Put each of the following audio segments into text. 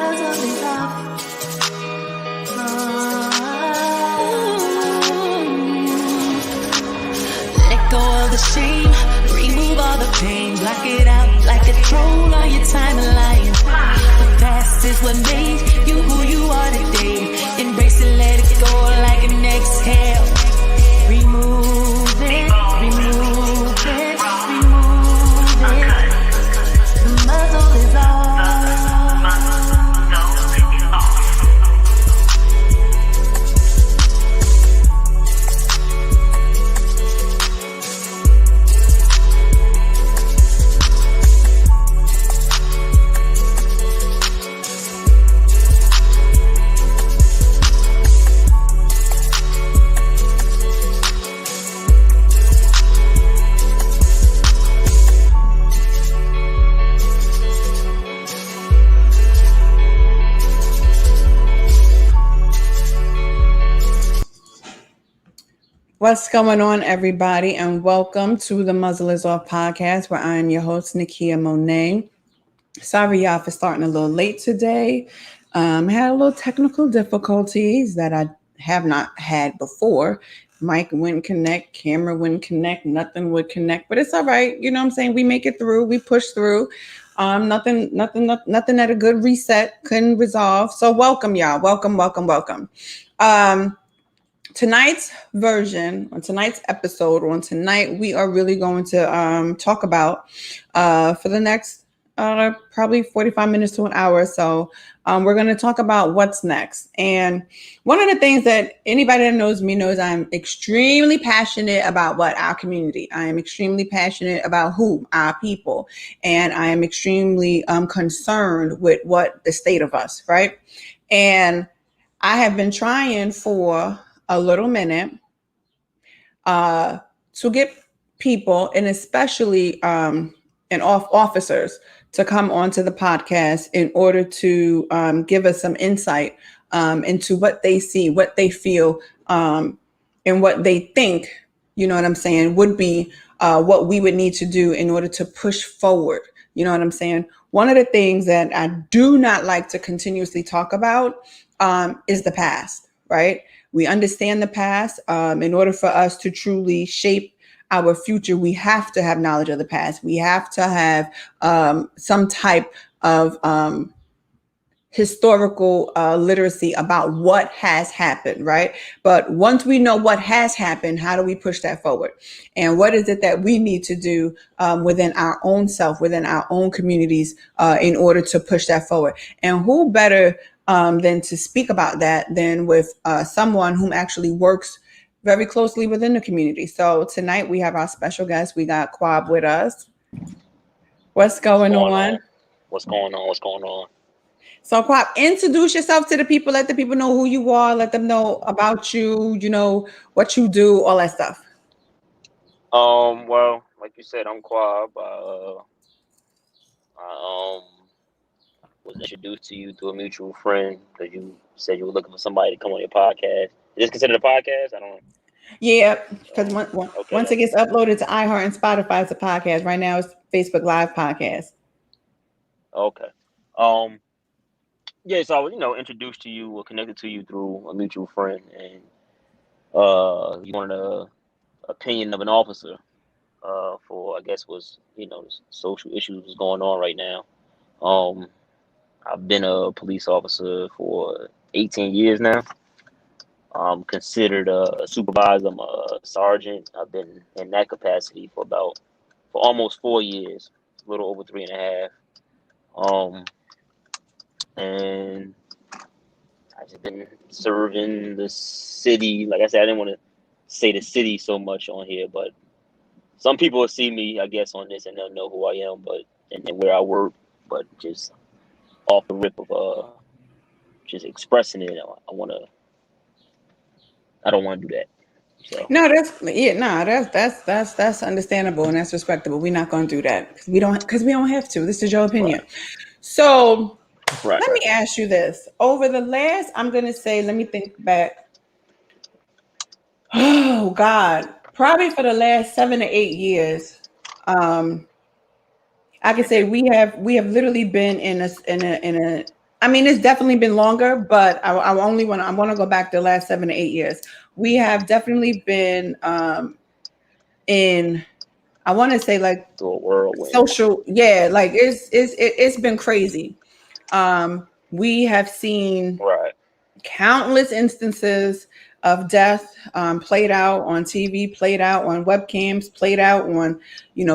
muzzle is off. Let go of the shame, remove all the pain, block it out like a troll on your timeline. The past is what made you who you are today. Embrace it, let it go like an exhale. Remove it, remove it, remove it. The muzzle is off. What's going on, everybody, and welcome to the Muzzle is Off podcast, where I am your host, Nakia Monet. Sorry, y'all, for starting a little late today. Had a little technical difficulties that I have not had before. Mic wouldn't connect, camera wouldn't connect, nothing would connect, but it's all right. You know what I'm saying? We make it through, we push through. Nothing that a good reset couldn't resolve. So welcome, y'all. Welcome. Tonight's version, on tonight's episode, we are really going to talk about for the next probably 45 minutes to an hour or so. We're going to talk about what's next. And one of the things that anybody that knows me knows I'm extremely passionate about our community. I am extremely passionate about our people. And I am extremely concerned with what the state of us, right? And I have been trying for a little minute to get people, and especially officers, to come onto the podcast in order to give us some insight into what they see, what they feel, and what they think, you know what I'm saying, would be what we would need to do in order to push forward. You know what I'm saying? One of the things that I do not like to continuously talk about is the past, right? We understand the past. In order for us to truly shape our future, we have to have knowledge of the past. We have to have some type of historical literacy about what has happened, right? But once we know what has happened, how do we push that forward? And what is it that we need to do within our own self, within our own communities, in order to push that forward? And who better than to speak about that than with someone whom actually works very closely within the community. So tonight we have our special guest. We got Kwab with us. What's going on? What's going on? So Kwab, introduce yourself to the people. Let the people know who you are. Let them know about you, you know, what you do, all that stuff. Well, like you said, I'm Kwab. I was introduced to you through a mutual friend because you said you were looking for somebody to come on your podcast. Is this considered a podcast? I don't know. Yeah, because once it gets uploaded to iHeart and Spotify, it's a podcast. Right now, it's Facebook Live podcast. Okay. Yeah, so I was, introduced to you or connected to you through a mutual friend, and you wanted an opinion of an officer for, I guess, was social issues was going on right now. I've been a police officer for 18 years now. I'm considered a supervisor. I'm a sergeant. I've been in that capacity for almost 4 years, a little over 3.5. And I've just been serving the city. Like I said, I didn't want to say the city so much on here, but some people will see me, I guess, on this and they'll know who I am, and where I work, but just off the rip of just expressing it. I don't want to do that. So. No, that's understandable and that's respectable. We're not going to do that because we don't have to. This is your opinion. Right. So let me ask you this. Over the last, I'm going to say, let me think back. Oh God, probably for the last 7 to 8 years, I can say we have literally been in a I mean, it's definitely been longer, but I want to go back the last 7 to 8 years. We have definitely been in, I want to say like To a whirlwind. social, like it's been crazy. We have seen Right. countless instances of death played out on TV, played out on webcams, played out on,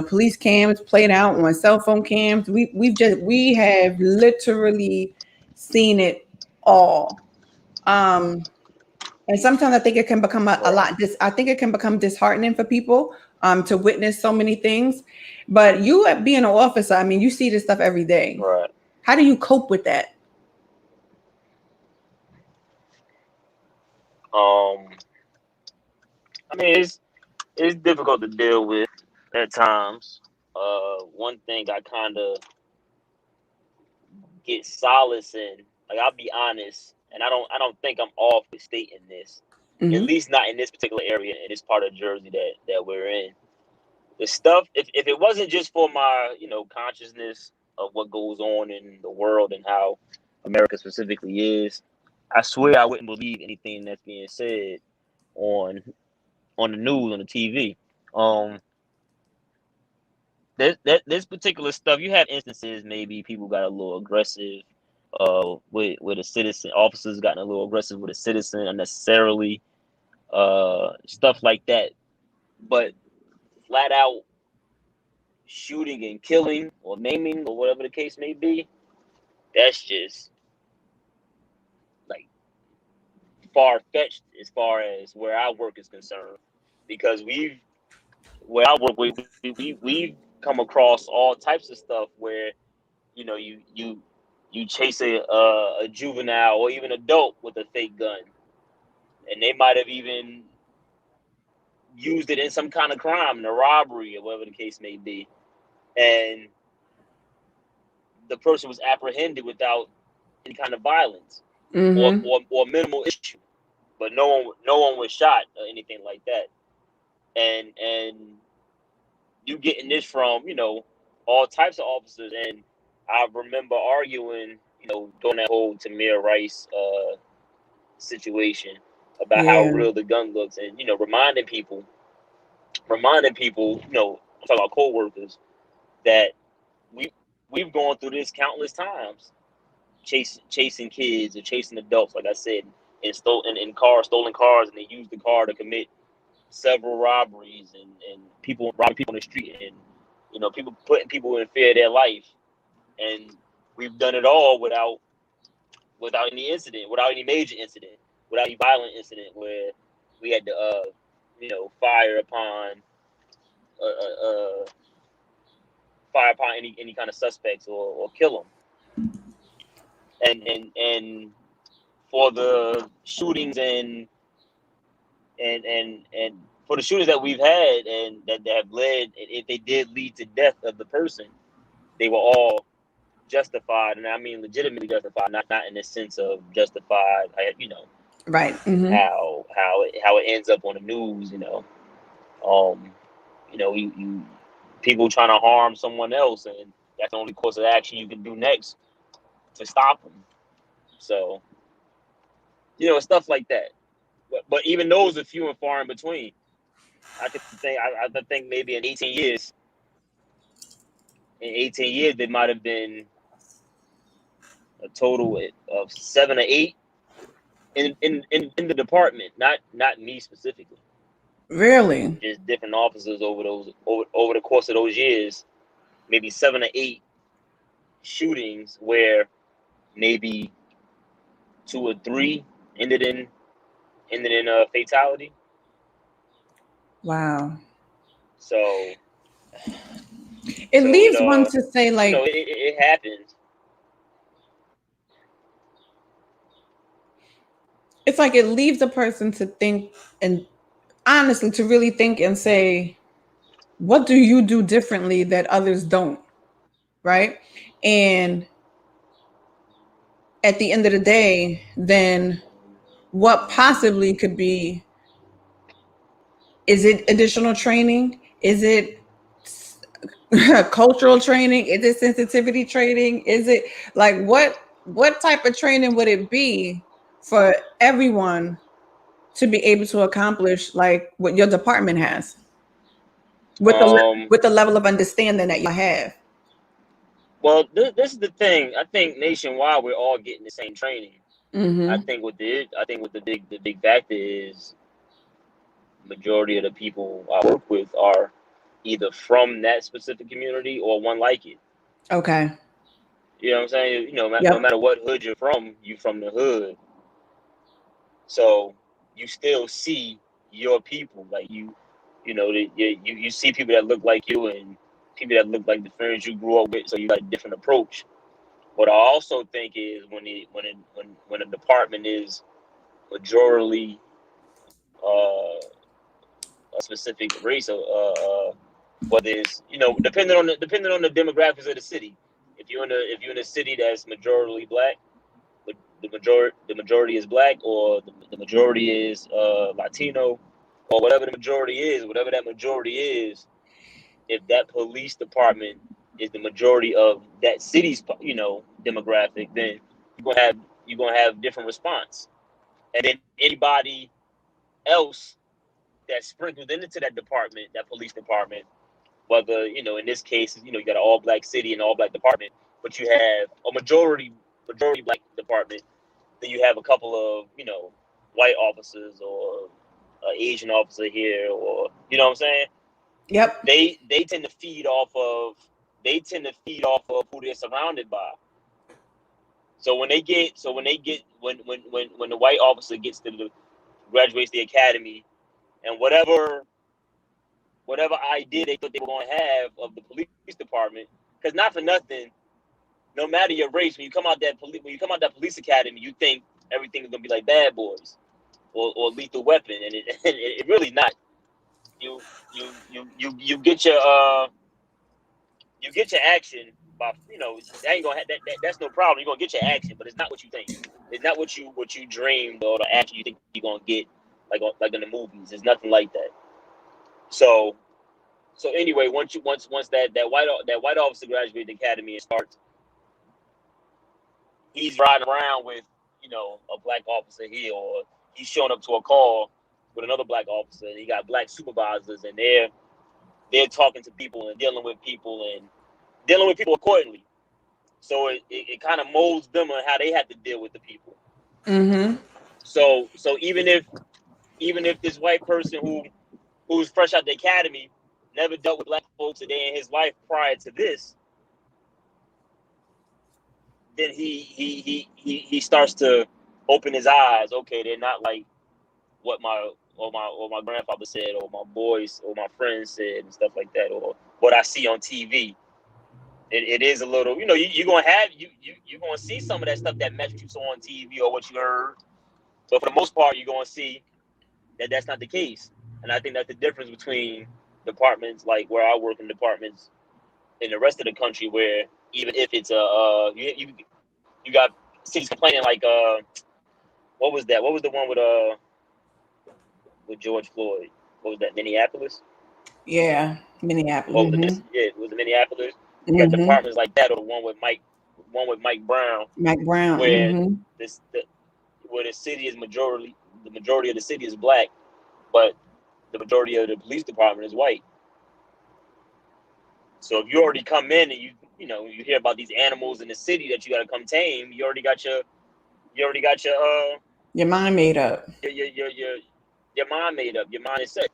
police cams, played out on cell phone cams. We have literally seen it all. And sometimes I think it can become a lot. I think it can become disheartening for people to witness so many things. But you, being an officer, I mean, you see this stuff every day. Right. How do you cope with that? I mean, it's difficult to deal with at times. One thing I kind of get solace in, like I'll be honest, and I don't think I'm off with stating this, at least not in this particular area in this part of Jersey that we're in. The stuff, if it wasn't just for my consciousness of what goes on in the world and how America specifically is, I swear I wouldn't believe anything that's being said on the news, on the TV. This particular stuff, you have instances maybe people got a little aggressive with a citizen, officers gotten a little aggressive with a citizen unnecessarily, stuff like that. But flat out shooting and killing or maiming or whatever the case may be, that's just like far-fetched as far as where our work is concerned, because where I work with, we've come across all types of stuff where you chase a juvenile or even adult with a fake gun, and they might have even used it in some kind of crime, in a robbery or whatever the case may be, and the person was apprehended without any kind of violence or minimal issue, but no one was shot or anything like that, and you getting this from all types of officers. And I remember arguing during that whole Tamir Rice situation about how real the gun looks, and reminding people I'm talking about co-workers, that we've gone through this countless times, chasing kids or chasing adults, like I said, and stolen cars, and they use the car to commit several robberies and people robbing people on the street, and people putting people in fear of their life. And we've done it all without any incident, without any major incident, without any violent incident where we had to fire upon any kind of suspects or kill them. And for the shootings and for the shootings that we've had and that have led, if they did lead to death of the person, they were all justified, and I mean legitimately justified, not in the sense of justified, right? How it ends up on the news, you people trying to harm someone else, and that's the only course of action you can do next to stop them. So stuff like that. But even those are few and far in between. I think maybe in 18 years, there might have been a total of 7 or 8 in the department, not me specifically. Really? Just different officers over the course of those years, maybe 7 or 8 shootings where maybe 2 or 3 ended in a fatality. Wow. So it leaves one to say, like, it happens. It's like it leaves a person to think, and honestly to really think and say, what do you do differently that others don't? Right? And at the end of the day, then what possibly could be, is it additional training? Is it cultural training? Is it sensitivity training? Is it like what what type of training would it be for everyone to be able to accomplish like what your department has with the level of understanding that you have? Well, this is the thing. I think nationwide we're all getting the same training. I Mm-hmm. think what the big factor is majority of the people I work with are either from that specific community or one like it. Okay. You know what I'm saying? You know, no Yep. matter what hood you're from, you from the hood. So you still see your people, like you know, you see people that look like you and people that look like the friends you grew up with. So you got a different approach. What I also think is when a department is majorly a specific race, whether it's depending on the demographics of the city. If you're in a city that's majorly black, the majority is black, or the majority is Latino, or whatever the majority is, whatever that majority is. If that police department is the majority of that city's demographic, then you're gonna have different response. And then anybody else that's sprinkled into that department, that police department, whether in this case, you got an all black city and all black department, but you have a majority black department. Then you have a couple of white officers or an Asian officer here, or you know what I'm saying. Yep. They tend to feed off of who they're surrounded by. So when the white officer gets to graduates the academy, and whatever idea they thought they were going to have of the police department, because not for nothing, no matter your race, when you come out that police academy, you think everything is going to be like Bad Boys or Lethal Weapon, and it really not. You get your action by that ain't gonna that's no problem. You're gonna get your action, but it's not what you think. It's not what you dreamed or the action you think you're gonna get like in the movies. It's nothing like that. So anyway, once that white officer graduates the academy and starts, he's riding around with a black officer here, or he's showing up to a call with another black officer, and he got black supervisors, and they're talking to people and dealing with people accordingly. So it kind of molds them on how they have to deal with the people. Mm-hmm. So even if this white person who's fresh out the academy never dealt with black folks a day in his life prior to this, then he starts to open his eyes. Okay, they're not like what my grandfather said, or my boys or my friends said, and stuff like that, or what I see on TV. It is a little, you're gonna see some of that stuff that matches you saw on TV or what you heard, but for the most part, you're gonna see that that's not the case. And I think that's the difference between departments like where I work in departments in the rest of the country, where even if it's you got cities complaining like what was that? What was the one with George Floyd? What was that? Minneapolis? Yeah. Minneapolis. What was Mm-hmm. it was Minneapolis. You got Mm-hmm. departments like that, or the one with Mike Brown, Mike Brown. where Mm-hmm. where the majority of the city is black, but the majority of the police department is white. So if you already come in and you hear about these animals in the city that you got to come tame, you already got your mind made up. Your mind made up. Your mind is set.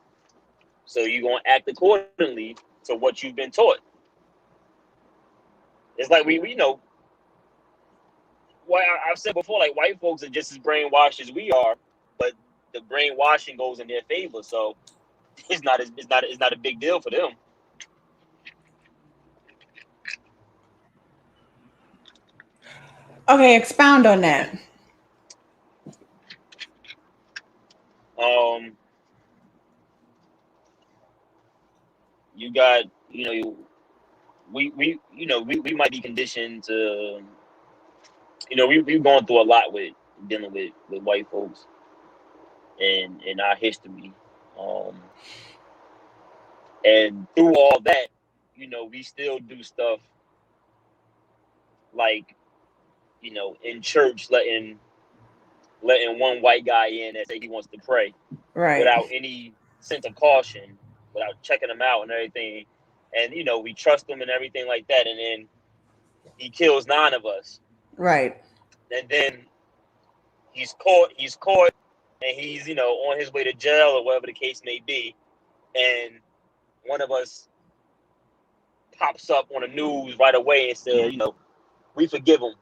So you're gonna act accordingly to what you've been taught. It's like we know. Well, I've said before, like white folks are just as brainwashed as we are, but the brainwashing goes in their favor. So it's not a big deal for them. Okay, expound on that. You got we might be conditioned to we've gone through a lot with dealing with white folks in our history, and through all that, we still do stuff like in church letting one white guy in and say he wants to pray Right. without any sense of caution, without checking him out and everything. And, we trust him and everything like that. And then he kills 9 of us. Right. And then he's caught, and he's, on his way to jail or whatever the case may be. And one of us pops up on the news right away and says, we forgive him.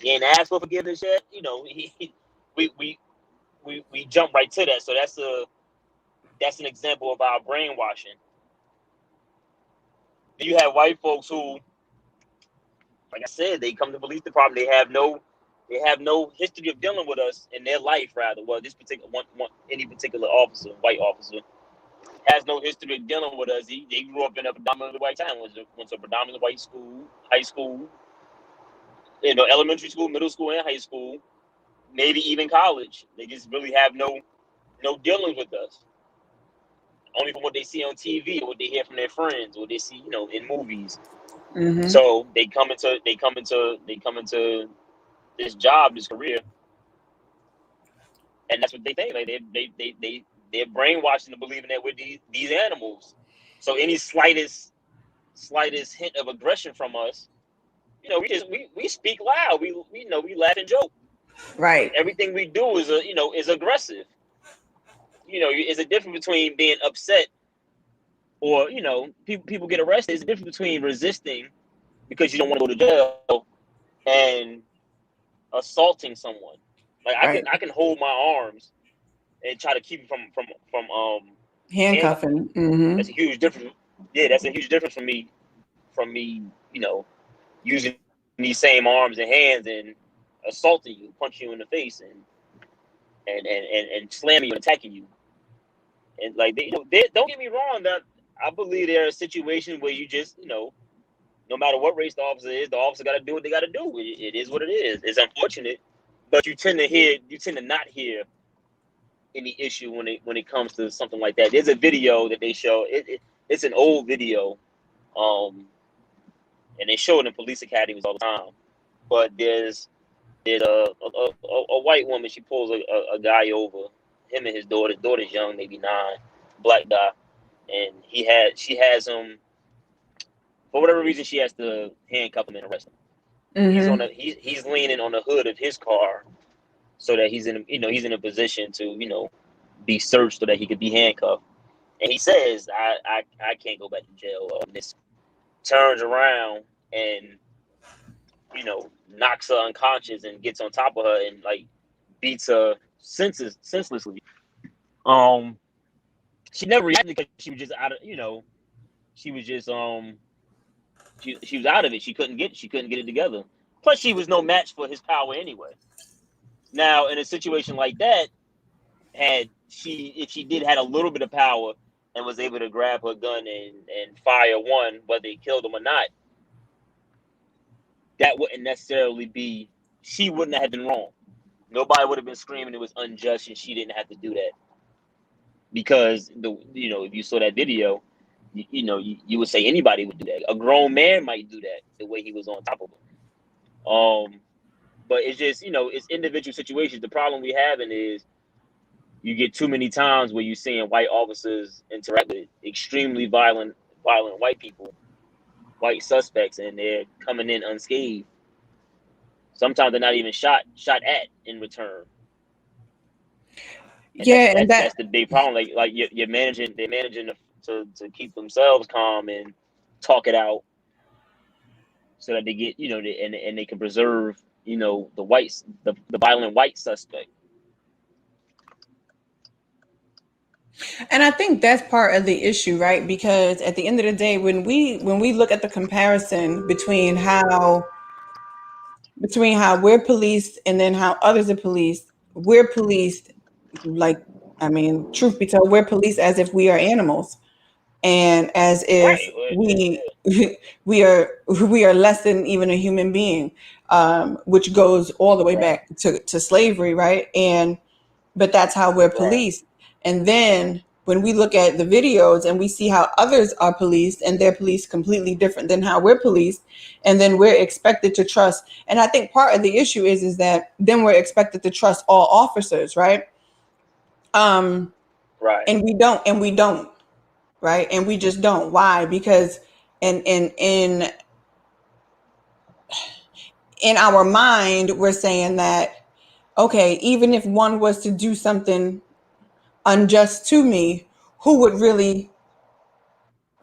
He ain't asked for forgiveness yet. We jump right to that. So that's an example of our brainwashing. Then you have white folks who, like I said, they come to the police department. They have no history of dealing with us in their life. Rather, well, this particular any particular officer, white officer, has no history of dealing with us. They grew up in a predominantly white town. Went to a predominantly white school, high school, elementary school, middle school, and high school, maybe even college. They just really have no dealings with us. Only from what they see on TV or what they hear from their friends or what they see, in movies. Mm-hmm. So they come into this job, this career, and that's what they think. Like they're brainwashed into believing that we're these animals. So any slightest hint of aggression from us, we speak loud. We laugh and joke. Right. Everything we do is aggressive. Is a difference between being upset or, people get arrested. There's a difference between resisting because you don't want to go to jail and assaulting someone. Like Right. I can hold my arms and try to keep you from Handcuffing. Mm-hmm. That's a huge difference. Yeah, that's a huge difference from me, using these same arms and hands and assaulting you, punching you in the face and slamming you and attacking you. And like don't get me wrong, that I believe there are situations where you just, no matter what race the officer is, the officer got to do what they got to do. It is what it is. It's unfortunate, but you tend to not hear any issue when it comes to something like that. There's a video that they show. It's an old video, and they show it in police academies all the time. But there's a white woman. She pulls a guy over. Him and his daughter. His daughter's young, maybe 9, black guy, and she has him. For whatever reason, she has to handcuff him and arrest him. Mm-hmm. He's leaning on the hood of his car, so that he's in a position to be searched so that he could be handcuffed. And he says, "I can't go back to jail." And this turns around and knocks her unconscious and gets on top of her and like beats her senselessly. She never reacted because she was just out of she was just she was out of it. She couldn't get it together. Plus, she was no match for his power anyway. Now, in a situation like that, if she did had a little bit of power and was able to grab her gun and fire one, whether it killed him or not, that wouldn't necessarily be. She wouldn't have been wrong. Nobody would have been screaming it was unjust, and she didn't have to do that. Because if you saw that video, you would say anybody would do that. A grown man might do that the way he was on top of her. But it's just it's individual situations. The problem we having is you get too many times where you're seeing white officers interact with extremely violent white people, white suspects, and they're coming in unscathed. Sometimes they're not even shot at in return. And that's the big problem. Like they're managing to keep themselves calm and talk it out, so that they get and they can preserve the violent white suspect. And I think that's part of the issue, right? Because at the end of the day, when we look at the comparison between how we're policed and then how others are policed, we're policed truth be told, we're policed as if we are animals, and as if we are less than even a human being, which goes all the way back to slavery, right? But that's how we're policed. And then when we look at the videos and we see how others are policed and they're policed completely different than how we're policed, and then we're expected to trust. And I think part of the issue is that then we're expected to trust all officers, right? Right. And we don't, right? And we just don't. Why? Because in our mind, we're saying that, okay, even if one was to do something unjust to me, who would really,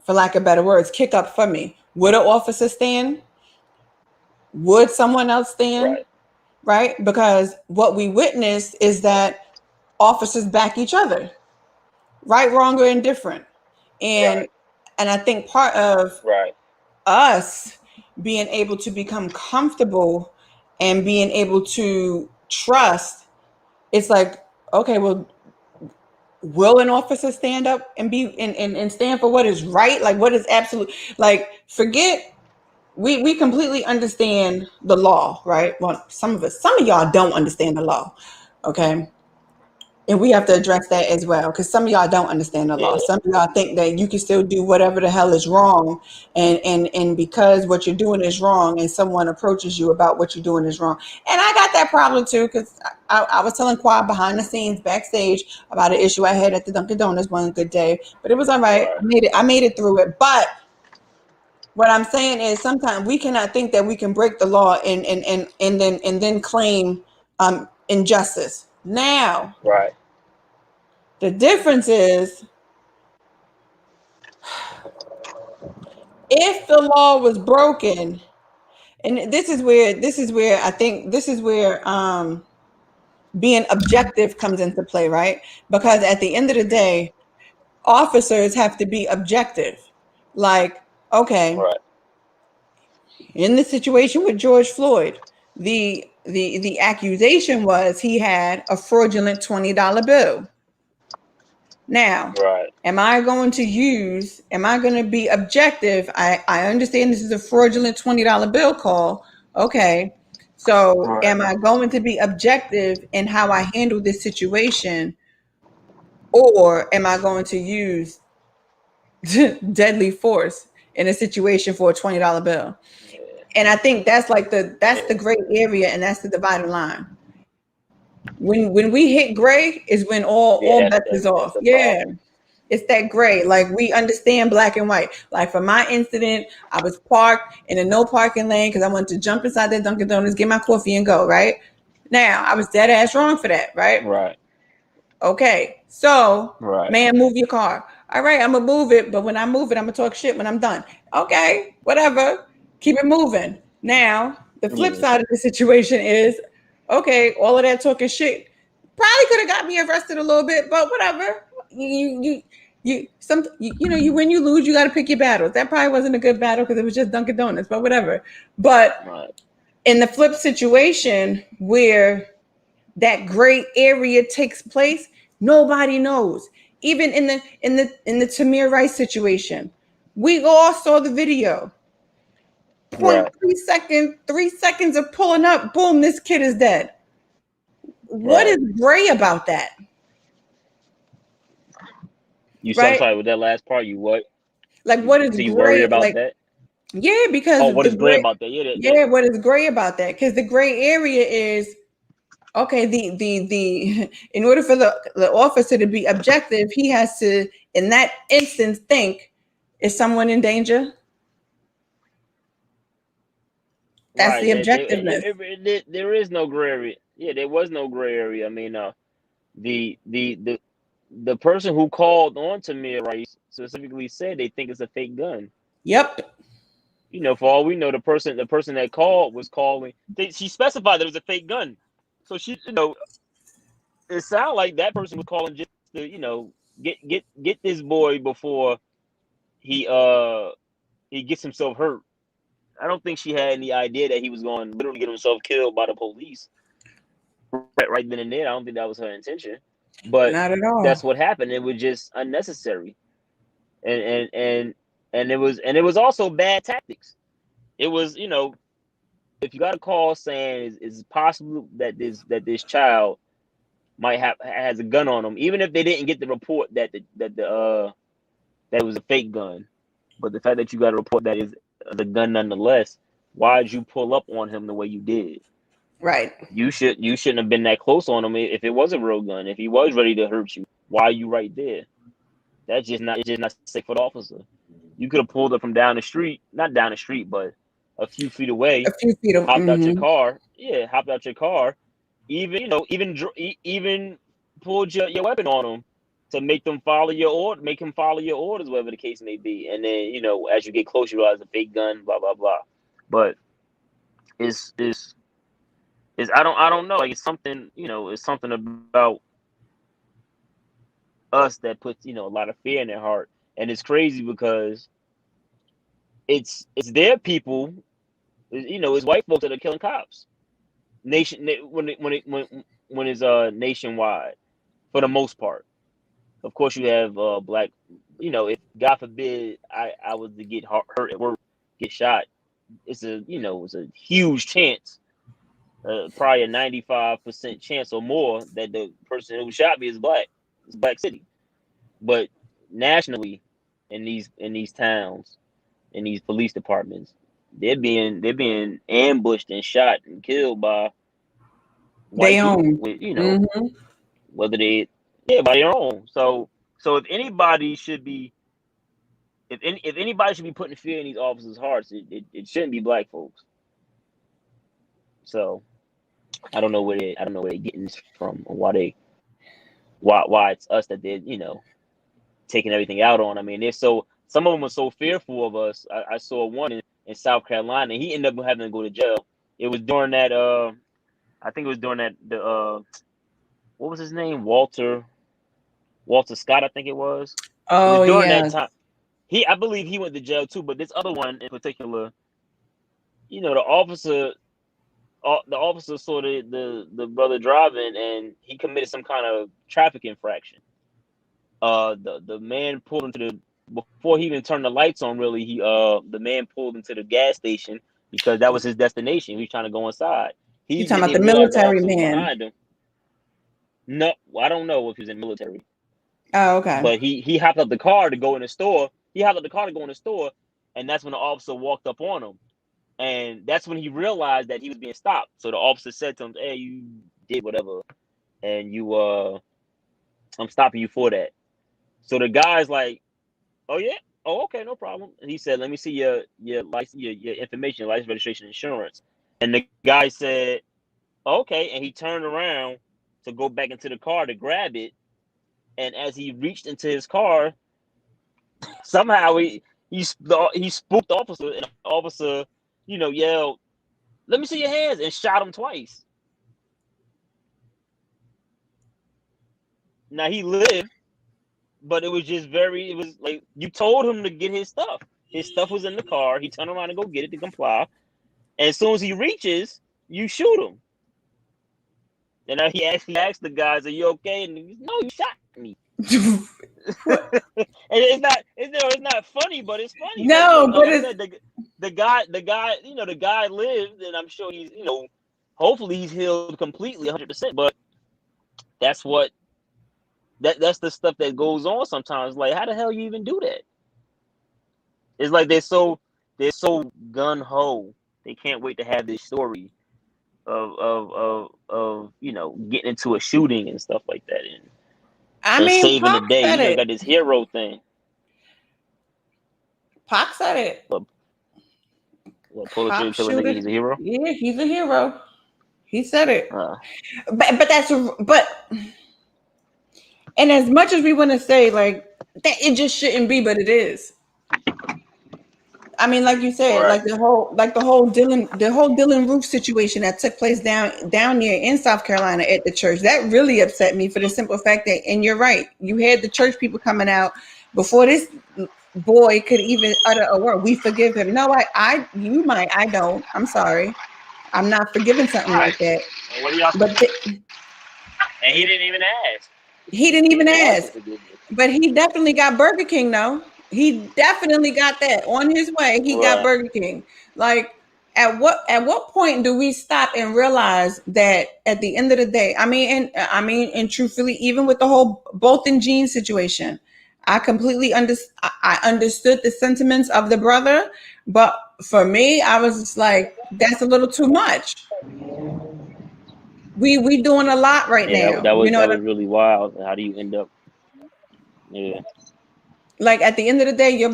for lack of better words, kick up for me? Would an officer stand? Would someone else stand? Right. Right? Because what we witness is that officers back each other, right, wrong, or indifferent. And Right. and I think part of Right. us being able to become comfortable and being able to trust, it's like, okay, well, will an officer stand up and be and stand for what is right, like what is absolute, like, forget, we completely understand the law, right? Well, some of y'all don't understand the law, okay? And we have to address that as well, because some of y'all don't understand the law. Yeah. Some of y'all think that you can still do whatever the hell is wrong, and because what you're doing is wrong, and someone approaches you about what you're doing is wrong. And I got that problem too, because I was telling Kwab behind the scenes, backstage, about an issue I had at the Dunkin' Donuts one good day, but it was all right. Right. I made it through it. But what I'm saying is sometimes we cannot think that we can break the law and then claim injustice. Now, Right. the difference is, if the law was broken, and this is where I think this is where being objective comes into play, right? Because at the end of the day, officers have to be objective. Like, okay, Right. in the situation with George Floyd, the accusation was he had a fraudulent $20 bill. Now, Right. am I going to be objective? I understand this is a fraudulent $20 bill call. Okay. So Right. am I going to be objective in how I handle this situation? Or am I going to use deadly force in a situation for a $20 bill? Yeah. And I think that's Yeah. the gray area, and that's the dividing line. When we hit gray is when Yeah. all That's bets is that's off. the Yeah. problem. It's that gray. Like, we understand black and white. Like, for my incident, I was parked in a no parking lane because I wanted to jump inside that Dunkin' Donuts, get my coffee, and go, right? Now, I was dead ass wrong for that, right? Right. Okay. So, Right. man, move your car. All right, I'm gonna move it, but when I move it, I'm gonna talk shit when I'm done. Okay, whatever. Keep it moving. Now, the flip Yeah. side of the situation is, okay, all of that talking shit probably could have got me arrested a little bit, but whatever. You win, you lose, you got to pick your battles. That probably wasn't a good battle because it was just Dunkin' Donuts, but whatever. But Right. in the flip situation where that gray area takes place, nobody knows. Even in the Tamir Rice situation, we all saw the video. Point Right. 3 seconds, 3 seconds of pulling up, boom, this kid is dead. What is Right. gray about that? You. So I'm Right? sorry with that last part. You what? Like, what is So you worry gray? about Like, that? yeah, because Oh, what the is gray gray, about that? Yeah. That. yeah, what is gray about that? Because the gray area is, okay, the in order for the officer to be objective, he has to, in that instance, think, is someone in danger? That's Right. the That objectiveness. there is no gray area. Yeah. There was no gray area. I mean, the the the the person who called on to me, right, specifically said they think it's a fake gun. Yep. For all we know, the person that called was calling. She specified that it was a fake gun. So it sounded like that person was calling just to, get this boy before he he gets himself hurt. I don't think she had any idea that he was going to literally get himself killed by the police right then and there. I don't think that was her intention, but Not at all. that's what happened. It was just unnecessary, and it was also bad tactics. It was, if you got a call saying is possible that this child might have has a gun on him, even if they didn't get the report that that it was a fake gun. But the fact that you got a report that is the gun nonetheless, why'd you pull up on him the way you did? Right. You shouldn't have been that close on him if it was a real gun. If he was ready to hurt you, why are you right there? It's just not safe for the officer. You could have pulled up from down the street, not down the street, but a few feet away. A few feet of, Hopped out your car. Yeah, hopped out your car. Even even pulled your weapon on him to make them follow your order, make him follow your orders, whatever the case may be. And then as you get close, you realize a fake gun, blah blah blah. But it's I don't know. Like it's something it's something about us that puts a lot of fear in their heart, and it's crazy because it's their people, it's white folks that are killing cops. When it's nationwide, for the most part. Of course, you have black. If God forbid I was to get hurt at work, get shot, it's a huge chance, probably a 95% chance or more that the person who shot me is black. It's Black City, but nationally, in these towns, in these police departments, they're being ambushed and shot and killed by white people. Whether they by their own. So if anybody should be if anybody should be putting fear in these officers' hearts, it shouldn't be black folks. So I don't know where they're getting this from, or why it's us that they're taking everything out on. I mean, some of them are so fearful of us. I saw one in South Carolina. He ended up having to go to jail. It was during that I think it was during that what was his name? Walter Scott, I think it was. Oh, it was during yes. that time. I believe he went to jail too, but this other one in particular, the officer saw the brother driving, and he committed some kind of traffic infraction. The man pulled into before he even turned the lights on. Really, the man pulled into the gas station because that was his destination. He was trying to go inside. You talking about the military man? Behind him. No, I don't know if he was in the military. Oh, okay. But he hopped up the car to go in the store. And that's when the officer walked up on him. And that's when he realized that he was being stopped. So the officer said to him, "Hey, you did whatever, and I'm stopping you for that." So the guy's like, "Oh yeah, oh okay, no problem." And he said, "Let me see your license, your information, license, registration, insurance." And the guy said, "Okay," and he turned around to go back into the car to grab it. And as he reached into his car, somehow he spooked the officer, and the officer, yelled, "Let me see your hands," and shot him twice. Now he lived, but it was like you told him to get his stuff. His stuff was in the car. He turned around to go get it to comply. And as soon as he reaches, you shoot him. And now he asked the guys, "Are you okay?" And he's, "No, you shot me." And it's not funny, but it's funny. No, but the guy lived, and I'm sure he's hopefully he's healed completely 100%. But that's the stuff that goes on sometimes. Like, how the hell you even do that? It's like they're so gun ho. They can't wait to have this story of getting into a shooting and stuff like that, and saving the day. You got this hero thing. Pac said it. Pull a trigger, nigga, he's a hero. Yeah, he's a hero. He said it. But and as much as we want to say like that, it just shouldn't be, but it is. I mean, like you said, right. like the whole Dylan Roof situation that took place down there in South Carolina at the church, that really upset me for the simple fact that, and you're right, you had the church people coming out before this boy could even utter a word. "We forgive him." No, I don't. I'm sorry. I'm not forgiving something like that. And what do y'all and he didn't even ask. But he definitely got Burger King, though. He definitely got that on his way. He got Burger King. Like, at what point do we stop and realize that at the end of the day, and truthfully, even with the whole Bolton Jean situation, I completely I understood the sentiments of the brother, but for me, I was just like, that's a little too much. We doing a lot right Yeah, now. that You know what was really wild. How do you end up? Yeah, like at the end of the day, I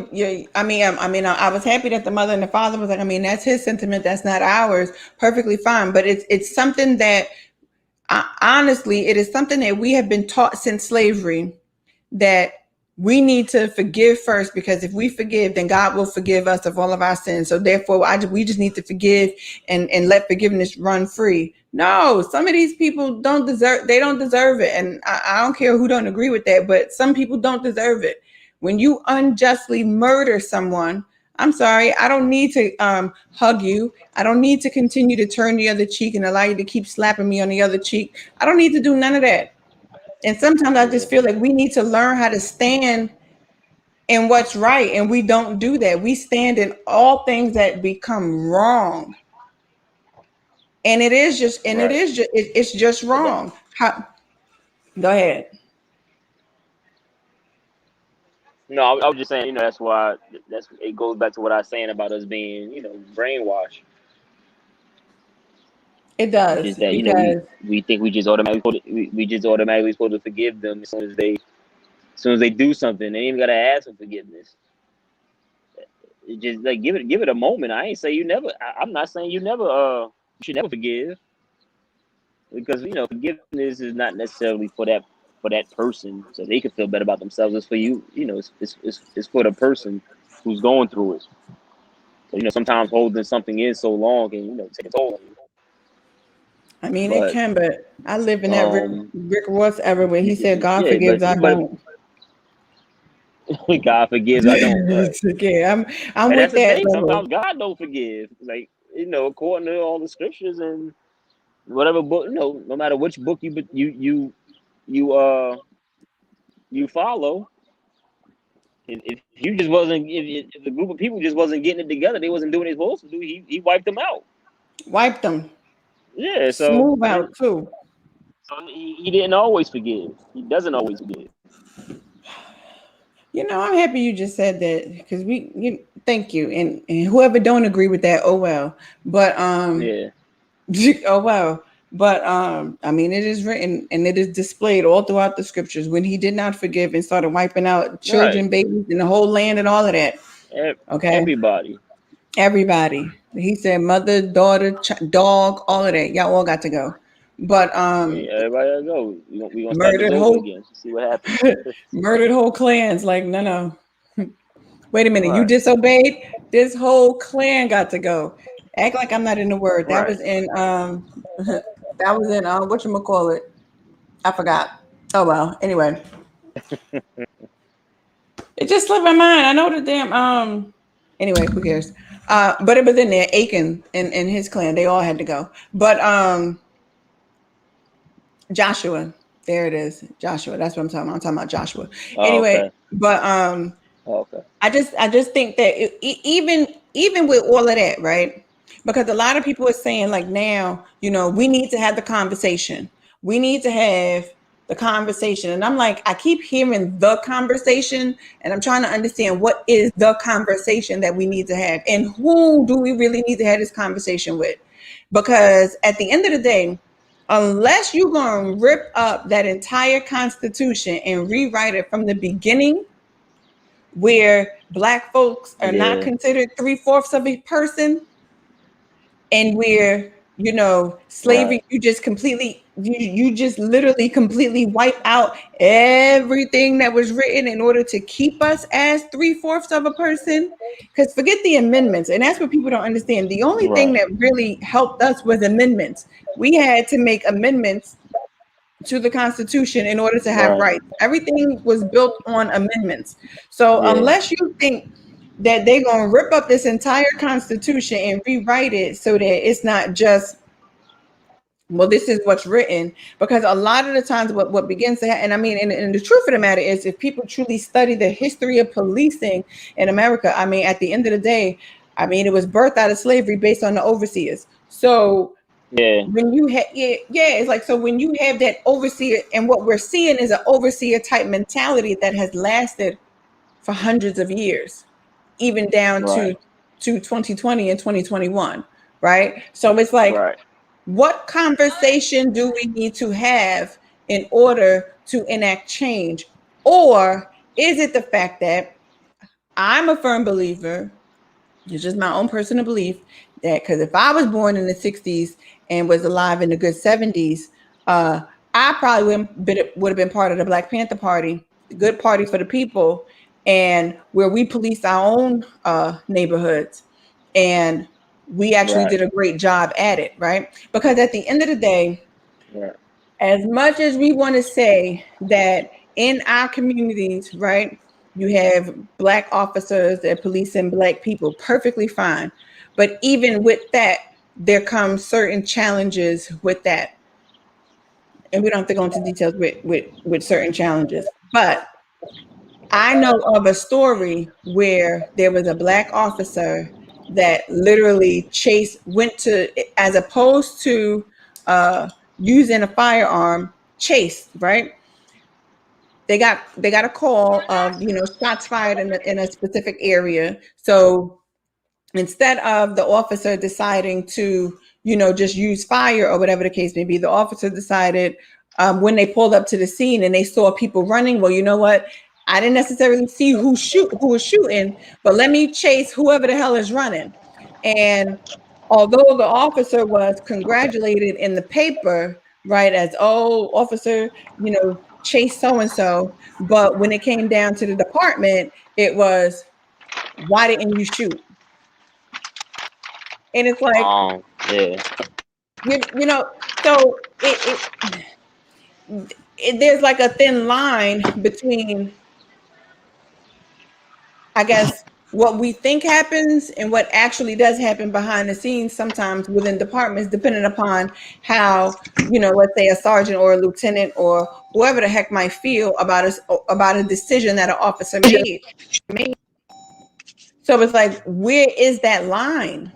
was happy that the mother and the father was like, that's his sentiment, that's not ours. Perfectly fine. But it's something that honestly, it is something that we have been taught since slavery, that we need to forgive first, because if we forgive, then God will forgive us of all of our sins. So therefore, we just need to forgive and let forgiveness run free. No, some of these people don't deserve it. And I don't care who don't agree with that, but some people don't deserve it. When you unjustly murder someone, I'm sorry, I don't need to hug you. I don't need to continue to turn the other cheek and allow you to keep slapping me on the other cheek. I don't need to do none of that. And sometimes I just feel like we need to learn how to stand in what's right, and we don't do that. We stand in all things that become wrong, and right. it's just But that, wrong. Go ahead. no, I was just saying, that's why it goes back to what I was saying about us being, brainwashed. It Which does, is that because we think we just automatically supposed to forgive them as soon as they do something. They ain't even gotta ask for forgiveness. It just like give it a moment. I ain't say you never. I'm not saying you never you should never forgive, because forgiveness is not necessarily for that person so they can feel better about themselves. It's for you. It's for the person who's going through it. So sometimes holding something in so long can take a toll on you. it But can, but I live in that Rick Ross era where he said, God yeah, forgives, I but don't. God forgives, I don't. Right. Okay, I'm And with that's the that thing. level. Sometimes God don't forgive. Like, according to all the scriptures and whatever book, no matter which book you follow, if you just wasn't, if the group of people just wasn't getting it together, they wasn't doing what they supposed to do. He wiped them out. Wipe them. Yeah. So Smooth out too. he didn't always forgive. He doesn't always forgive. I'm happy you just said that, because thank you. And whoever don't agree with that, oh well. But Yeah. oh wow. But it is written and it is displayed all throughout the scriptures when he did not forgive and started wiping out Right. children, babies, in the whole land and all of that. Okay. Everybody. Everybody. He said mother, daughter, dog, all of that. Y'all all got to go. But Yeah, everybody gotta go. We gonna start this murdered over whole again. See what happens. murdered whole clans. Like, no. Wait a minute, you Right. disobeyed? This whole clan got to go. Act like I'm not in the word. That Right. was in that was in whatchamacallit. I forgot. Oh well. Anyway. It just slipped my mind. I know the damn anyway, who cares? But it was in there, Achan and his clan. They all had to go. But Joshua. There it is. Joshua. That's what I'm talking about. I'm talking about Joshua. Oh, Anyway, okay. but Okay. I just think that even with all of that, right? Because a lot of people are saying like now, we need to have the conversation. We need to have the conversation. And I'm like, I keep hearing the conversation, and I'm trying to understand what is the conversation that we need to have, and who do we really need to have this conversation with? Because at the end of the day, unless you're going to rip up that entire constitution and rewrite it from the beginning, where Black folks are not Yeah. considered 3/4 of a person, and where Right. slavery, you just literally completely wipe out everything that was written in order to keep us as 3/4 of a person. Because forget the amendments, and that's what people don't understand. The only thing Right. that really helped us was amendments. We had to make amendments to the Constitution in order to have Right. rights. Everything was built on amendments. So Yeah. unless you think that they're going to rip up this entire Constitution and rewrite it so that it's not just, well, this is what's written, because a lot of the times what begins to happen, and the truth of the matter is, if people truly study the history of policing in America, at the end of the day, I mean, it was birthed out of slavery based on the overseers. So Yeah. when you have, it's like, so when you have that overseer, and what we're seeing is an overseer type mentality that has lasted for hundreds of years, even down Right. to 2020 and 2021, right? So it's like, Right. what conversation do we need to have in order to enact change? Or is it the fact that I'm a firm believer, it's just my own personal belief, that because if I was born in the 60s and was alive in the good 70s, I probably would have been part of the Black Panther Party, the good party for the people, and where we police our own neighborhoods. And we actually Right. did a great job at it, right? Because at the end of the day, Right. as much as we want to say that in our communities, right, you have Black officers that policing Black people, perfectly fine. But even with that, there comes certain challenges with that. And we don't have to go into details with certain challenges. But I know of a story where there was a Black officer that literally went to, as opposed to using a firearm, chased, right? They got a call of, shots fired in a specific area. So instead of the officer deciding to, just use fire or whatever the case may be, the officer decided, when they pulled up to the scene and they saw people running, well, you know what? I didn't necessarily see who was shooting, but let me chase whoever the hell is running. And although the officer was congratulated in the paper, right, as, oh, officer, chase so and so, but when it came down to the department, it was, why didn't you shoot? And it's like, Yeah. so there's like a thin line between, I guess, what we think happens and what actually does happen behind the scenes sometimes within departments, depending upon how, let's say a sergeant or a lieutenant or whoever the heck might feel about a decision that an officer made. So it's like, where is that line?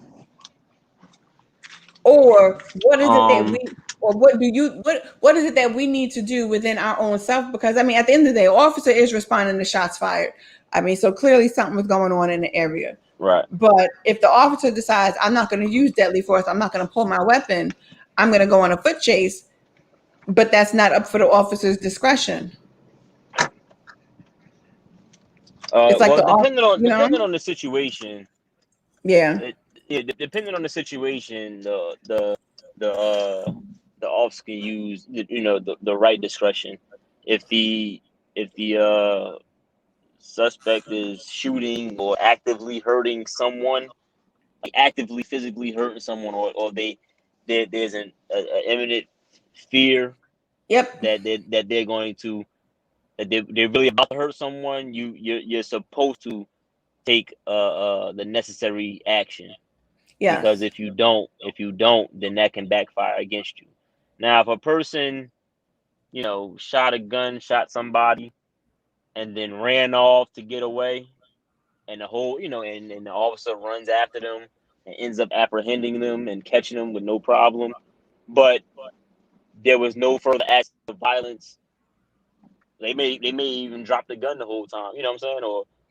Or what is it that Um. we, or what is it that we need to do within our own self? Because I mean, at the end of the day, officer is responding to shots fired. I mean, so clearly something was going on in the area. Right. But if the officer decides, I'm not going to use deadly force, I'm not going to pull my weapon, I'm going to go on a foot chase, but that's not up for the officer's discretion. It's like Well, the off, depending on the situation, yeah, depending on the situation, the officer can use the right discretion. If the suspect is shooting or actively hurting someone, like actively physically hurting someone, or there's an imminent fear yep, that they're going to, that they're really about to hurt someone, you're supposed to take the necessary action, because yes, if you don't, then that can backfire against you. Now, if a person, shot a gun, shot somebody, and then ran off to get away, and the whole, and the officer runs after them and ends up apprehending them and catching them with no problem, but there was no further acts of violence, they may even drop the gun the whole time. You know what I'm saying?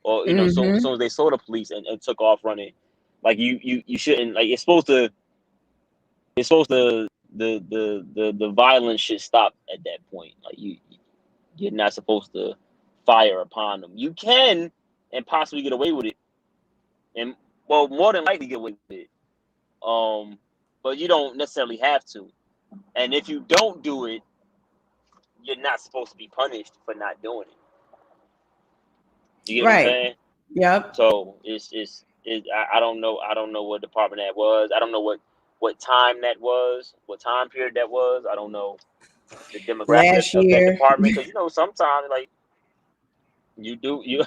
Or so mm-hmm, soon as they saw the police and took off running, like you shouldn't, like, it's supposed to the violence should stop at that point. Like, you're not supposed to fire upon them. You can and possibly get away with it, and, well, more than likely get away with it. But you don't necessarily have to. And if you don't do it, you're not supposed to be punished for not doing it. You get what I'm right, saying? yep, So I don't know. I don't know what department that was. I don't know what time that was, what time period that was. I don't know the demographic last of that year, department, because sometimes, like, you do you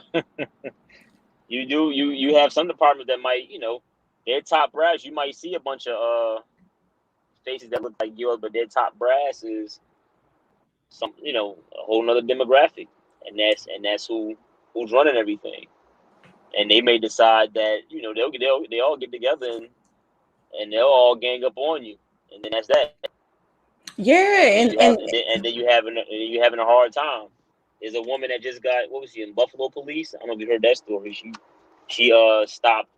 you have some departments that might, their top brass, you might see a bunch of faces that look like yours, but their top brass is some, a whole nother demographic, and that's who's running everything. and they may decide that they all get together and they'll all gang up on you, and then that's that. Yeah, And then you having a hard time. There's a woman that just got, what was she, in Buffalo police? I don't know if you heard that story. She stopped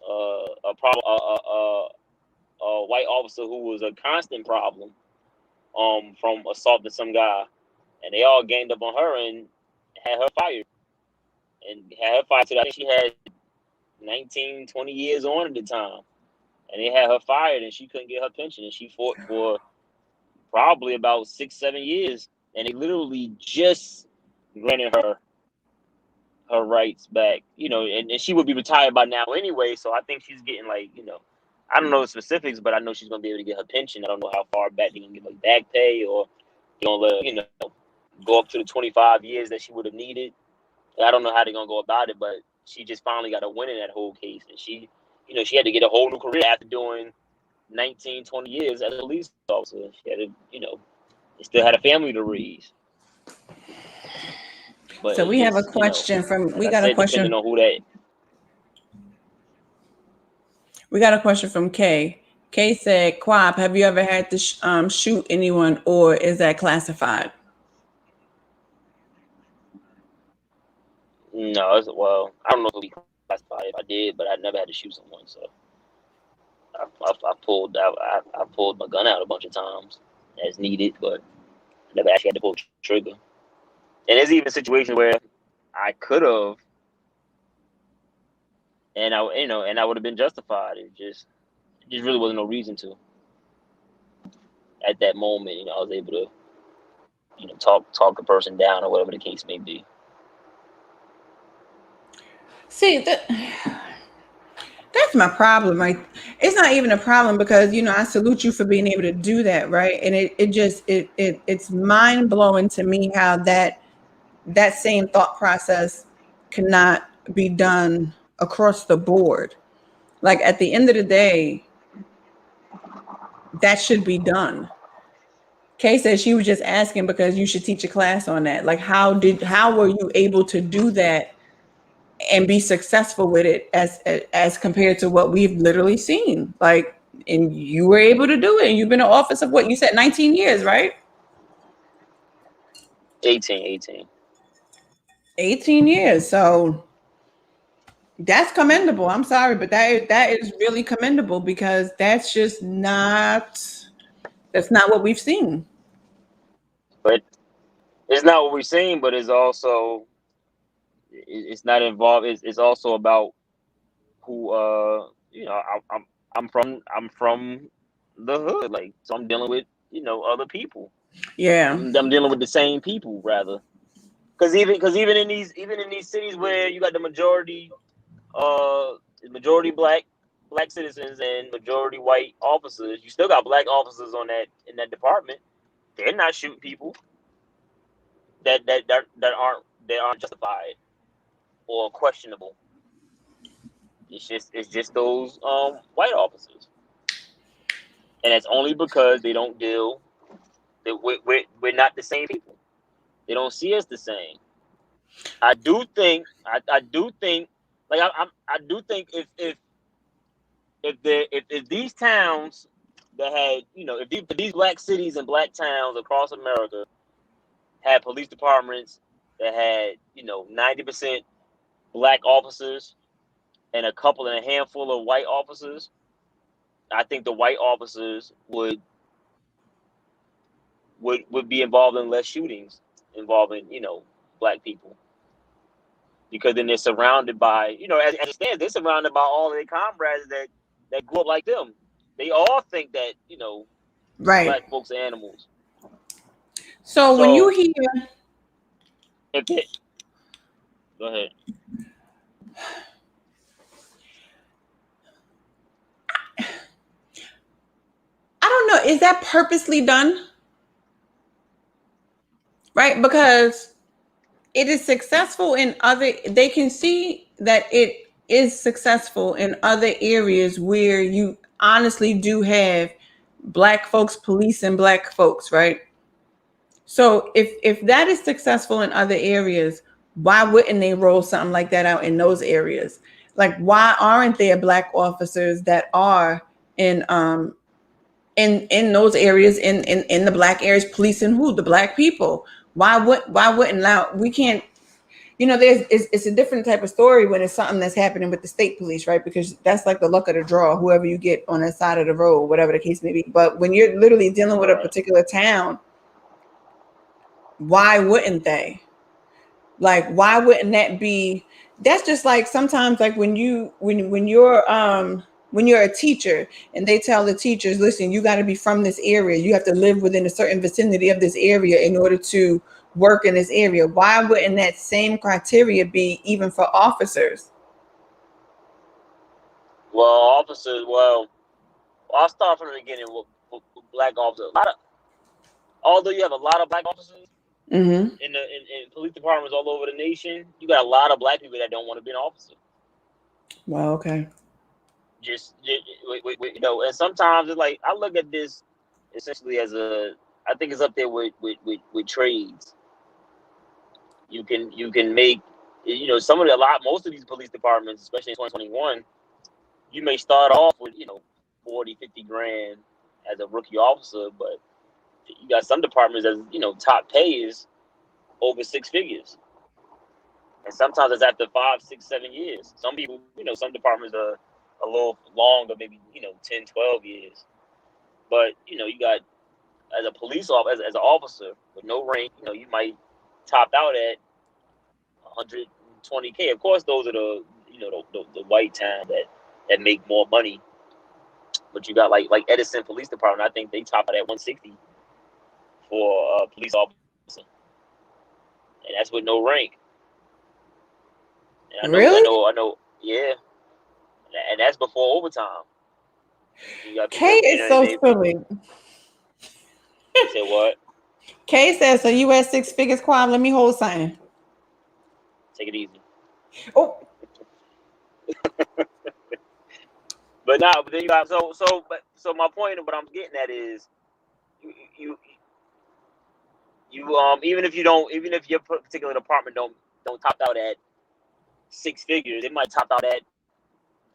a white officer who was a constant problem from assaulting some guy, and they all ganged up on her and had her fired. So I think she had 19, 20 years on at the time. And they had her fired and she couldn't get her pension. And she fought for probably about 6, 7 years. And they literally just granted her rights back. And she would be retired by now anyway. So I think she's getting I don't know the specifics, but I know she's gonna be able to get her pension. I don't know how far back they're gonna give her back pay, or they're gonna let go up to the 25 years that she would have needed. I don't know how they're gonna go about it, but she just finally got a win in that whole case, and she had to get a whole new career after doing 19, 20 years as a police officer. She had to, still had a family to raise. But so we have a question depending on who that. We got a question from Kay. Kay said, Kwab, have you ever had to shoot anyone, or is that classified? No, I don't know if it'll be classified if I did, but I never had to shoot someone. So I pulled my gun out a bunch of times as needed, but I never actually had to pull the trigger. And there's even a situation where I could have, and I would have been justified. It just really wasn't no reason to. At that moment, I was able to, talk a person down or whatever the case may be. See, that's my problem, right? It's not even a problem because, I salute you for being able to do that, right? And it's mind blowing to me how that same thought process cannot be done across the board. Like at the end of the day, that should be done. Kay said she was just asking because you should teach a class on that. Like how were you able to do that and be successful with it as compared to what we've literally seen? Like, and you were able to do it, and you've been in office of what you said, 19 years, right? 18 years. So that's commendable. I'm sorry, but that is really commendable because that's just not what we've seen. But it's not what we've seen, but it's also it's not involved. It's also about who I'm from the hood, like, so I'm dealing with other people. Yeah, I'm dealing with the same people rather, because even in these cities where you got the majority black citizens and majority white officers, you still got black officers in that department. They're not shooting people that aren't justified or questionable. It's just those white officers, and it's only because they don't deal. We're not the same people. They don't see us the same. I do think if these towns that had if these black cities and black towns across America had police departments that had 90% black officers and a handful of white officers, I think the white officers would be involved in less shootings involving black people, because then they're surrounded by as it stands, they're surrounded by all their comrades that grew up like them. They all think that right, black folks are animals. So when you hear, go ahead. I don't know, is that purposely done? Right? Because it is successful they can see that it is successful in other areas where you honestly do have black folks policing black folks, right? So if that is successful in other areas, Why wouldn't they roll something like that out in those areas? Like, why aren't there black officers that are in in those areas, in the black areas, policing who? The black people? Why wouldn't now we can't, there's it's a different type of story when it's something that's happening with the state police, right? Because that's like the luck of the draw, whoever you get on that side of the road, whatever the case may be. But when you're literally dealing with a particular town, why wouldn't they? Like, why wouldn't that be? That's just like sometimes, like when you're a teacher and they tell the teachers, listen, you got to be from this area, you have to live within a certain vicinity of this area in order to work in this area. Why wouldn't that same criteria be even for officers? Well, officers. Well, I'll start from the beginning with black officers. Although you have a lot of black officers Mm-hmm. in police departments all over the nation, you got a lot of black people that don't want to be an officer. Well, okay. Just and sometimes it's like I look at this essentially as I think it's up there with trades. You can make, most of these police departments, especially in 2021, you may start off with 40, 50 grand as a rookie officer, but you got some departments as top pay is over 6 figures, and sometimes it's after 5, 6, 7 years. Some people, some departments are a little longer, maybe 10, 12 years. But you got, as a police officer, as an officer with no rank, you might top out at 120K. Of course, those are the white towns that make more money. But you got like Edison Police Department. I think they top out at 160 for a police officer, and that's with no rank. And Really? I know. Yeah, and that's before overtime. Kay is so silly. You said what? Kay says, so you at 6 figures, Kwab? Let me hold something. Take it easy. Oh. But then you got so my point of what I'm getting at is you even if your particular department don't top out at 6 figures, it might top out at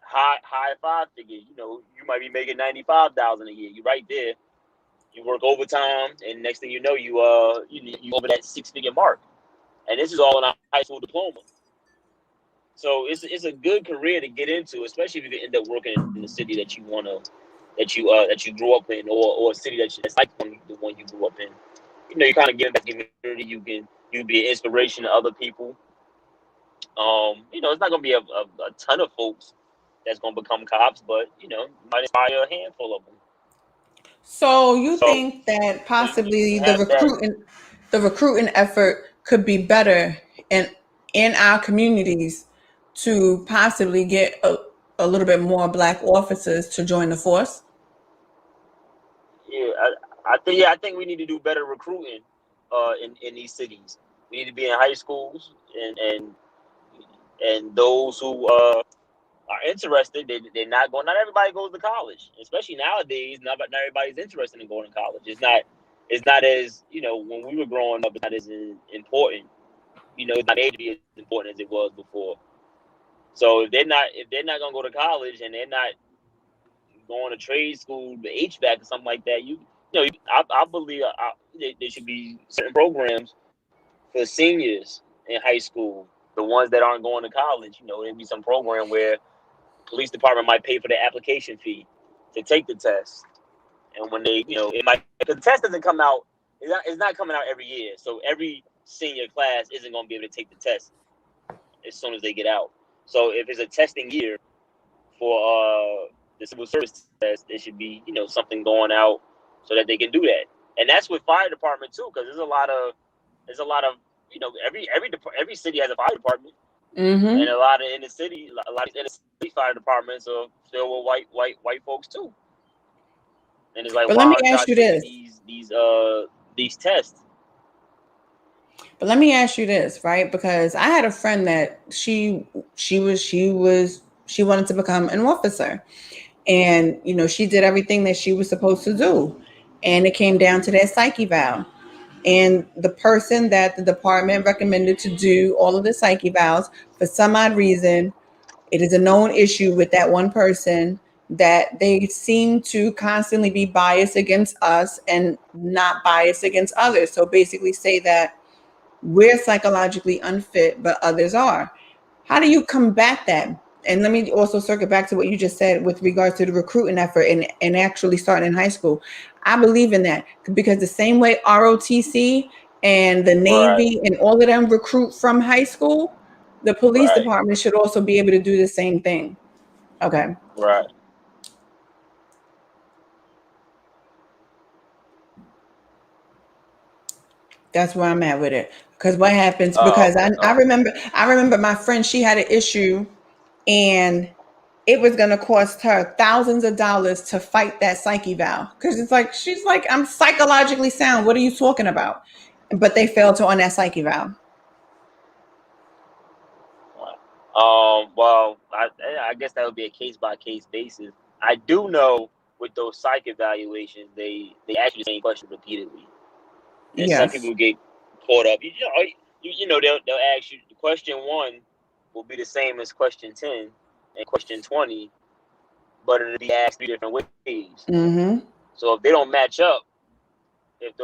high 5 figures. You might be making 95,000 a year. You right there. You work overtime, and next thing you know, you over that 6 figure mark. And this is all in a high school diploma. So it's a good career to get into, especially if you end up working in the city that you you grew up in, or a city that's like the one you grew up in. You kind of give back to the community. You be an inspiration to other people. It's not gonna be a ton of folks that's gonna become cops, but you might inspire a handful of them. So you think that possibly the recruiting effort could be better in our communities to possibly get a little bit more black officers to join the force? Yeah, I think we need to do better recruiting in these cities. We need to be in high schools and those who are interested. Not everybody goes to college, especially nowadays. Not everybody's interested in going to college. It's not as when we were growing up. It's not as important. It's not age to be as important as it was before. So if they're not gonna go to college and they're not going to trade school, the HVAC or something like that, I believe there should be certain programs for seniors in high school, the ones that aren't going to college. There'd be some program where the police department might pay for the application fee to take the test, and when they, it might, because the test doesn't come out, it's not coming out every year, so every senior class isn't going to be able to take the test as soon as they get out. So if it's a testing year for the civil service test, there should be something going out so that they can do that. And that's with fire department too, because there's a lot of every city has a fire department, mm-hmm. and a lot of inner city fire departments are filled with white folks too. And it's like, but let me ask you this: these tests. But let me ask you this, right? Because I had a friend that she wanted to become an officer, and she did everything that she was supposed to do, and it came down to that psyche eval. And the person that the department recommended to do all of the psych evals, for some odd reason, it is a known issue with that one person that they seem to constantly be biased against us and not biased against others. So basically say that we're psychologically unfit, but others are. How do you combat that? And let me also circle back to what you just said with regards to the recruiting effort and actually starting in high school. I believe in that because the same way ROTC and the Right. Navy and all of them recruit from high school, the police Right. department should also be able to do the same thing. Okay. Right. That's where I'm at with it. Because what happens, Oh, because okay. I remember my friend, she had an issue and it was going to cost her thousands of dollars to fight that psych eval. Because it's like, she's like, I'm psychologically sound. What are you talking about? But they failed to on that psych eval. Well, I guess that would be a case by case basis. I do know with those psych evaluations, they ask you the same question repeatedly, and some Yes. people get caught up. You know, they'll ask you question 1 will be the same as question 10 and question 20, but it'll be asked 3 different ways. Mm-hmm. So if they don't match up, if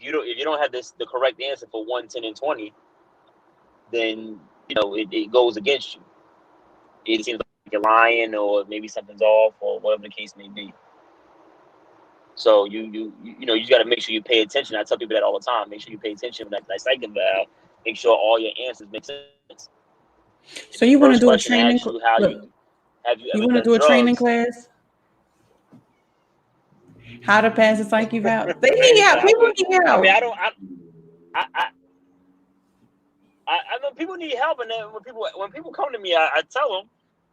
you don't have the correct answer for 1, 10, and 20, then it goes against you. It seems like you're lying, or maybe something's off, or whatever the case may be. So you just got to make sure you pay attention. I tell people that all the time. Make sure you pay attention when that psych eval. Make sure all your answers make sense. If So the you want to first do a question training? asks you how Look, have you you ever want to done do a training drugs, class? How to pass a psych eval? They I need mean, help. People need I mean, help. I know people need help, and then when people come to me, I tell them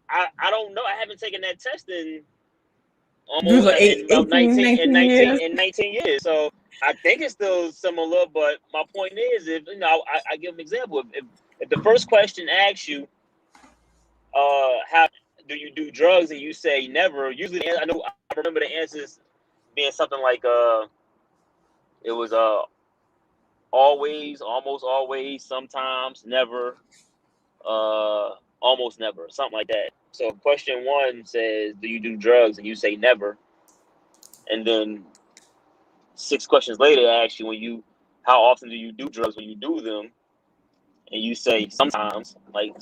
I don't know. I haven't taken that test in You almost like in about 18, 19 years. 19 years. So I think it's still similar, but my point is, if I give an example. If the first question asks you, how do you do drugs, and you say never, usually I remember the answers being something like it was always, almost always, sometimes, never, almost never, something like that. So question 1 says, do you do drugs, and you say never, and then 6 questions later asks you how often do you do drugs when you do them, and you say sometimes, like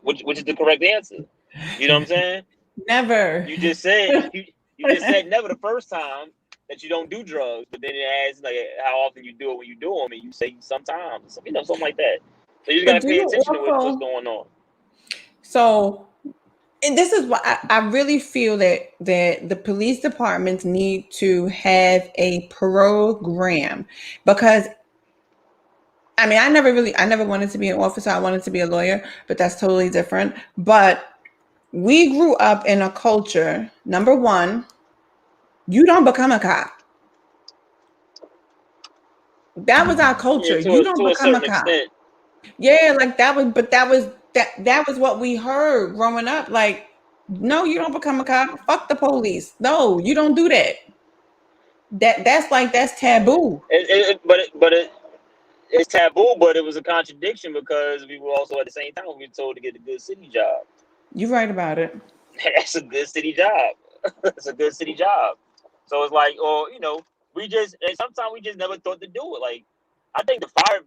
which is the correct answer? You know what I'm saying? Never. You just said you just said never the first time that you don't do drugs, but then it asks like how often you do it when you do them, and you say sometimes, something like that. So you just But gotta do pay you attention to what's also, going on. so, and this is what I really feel that the police departments need to have a program because I mean I never wanted to be an officer. I wanted to be a lawyer, but that's totally different. But we grew up in a culture, number one, you don't become a cop. That was our Yeah, culture. You don't to a become a certain cop. extent. Yeah, like that was, but that was what we heard growing up. Like, no, you don't become a cop. Fuck the police. No, you don't do that. That's taboo. It's taboo, but it was a contradiction because we were also at the same time we were told to get a good city job. You're right about it. That's a good city job. It's a good city job. So it's like, or and sometimes we just never thought to do it. Like, I think the fire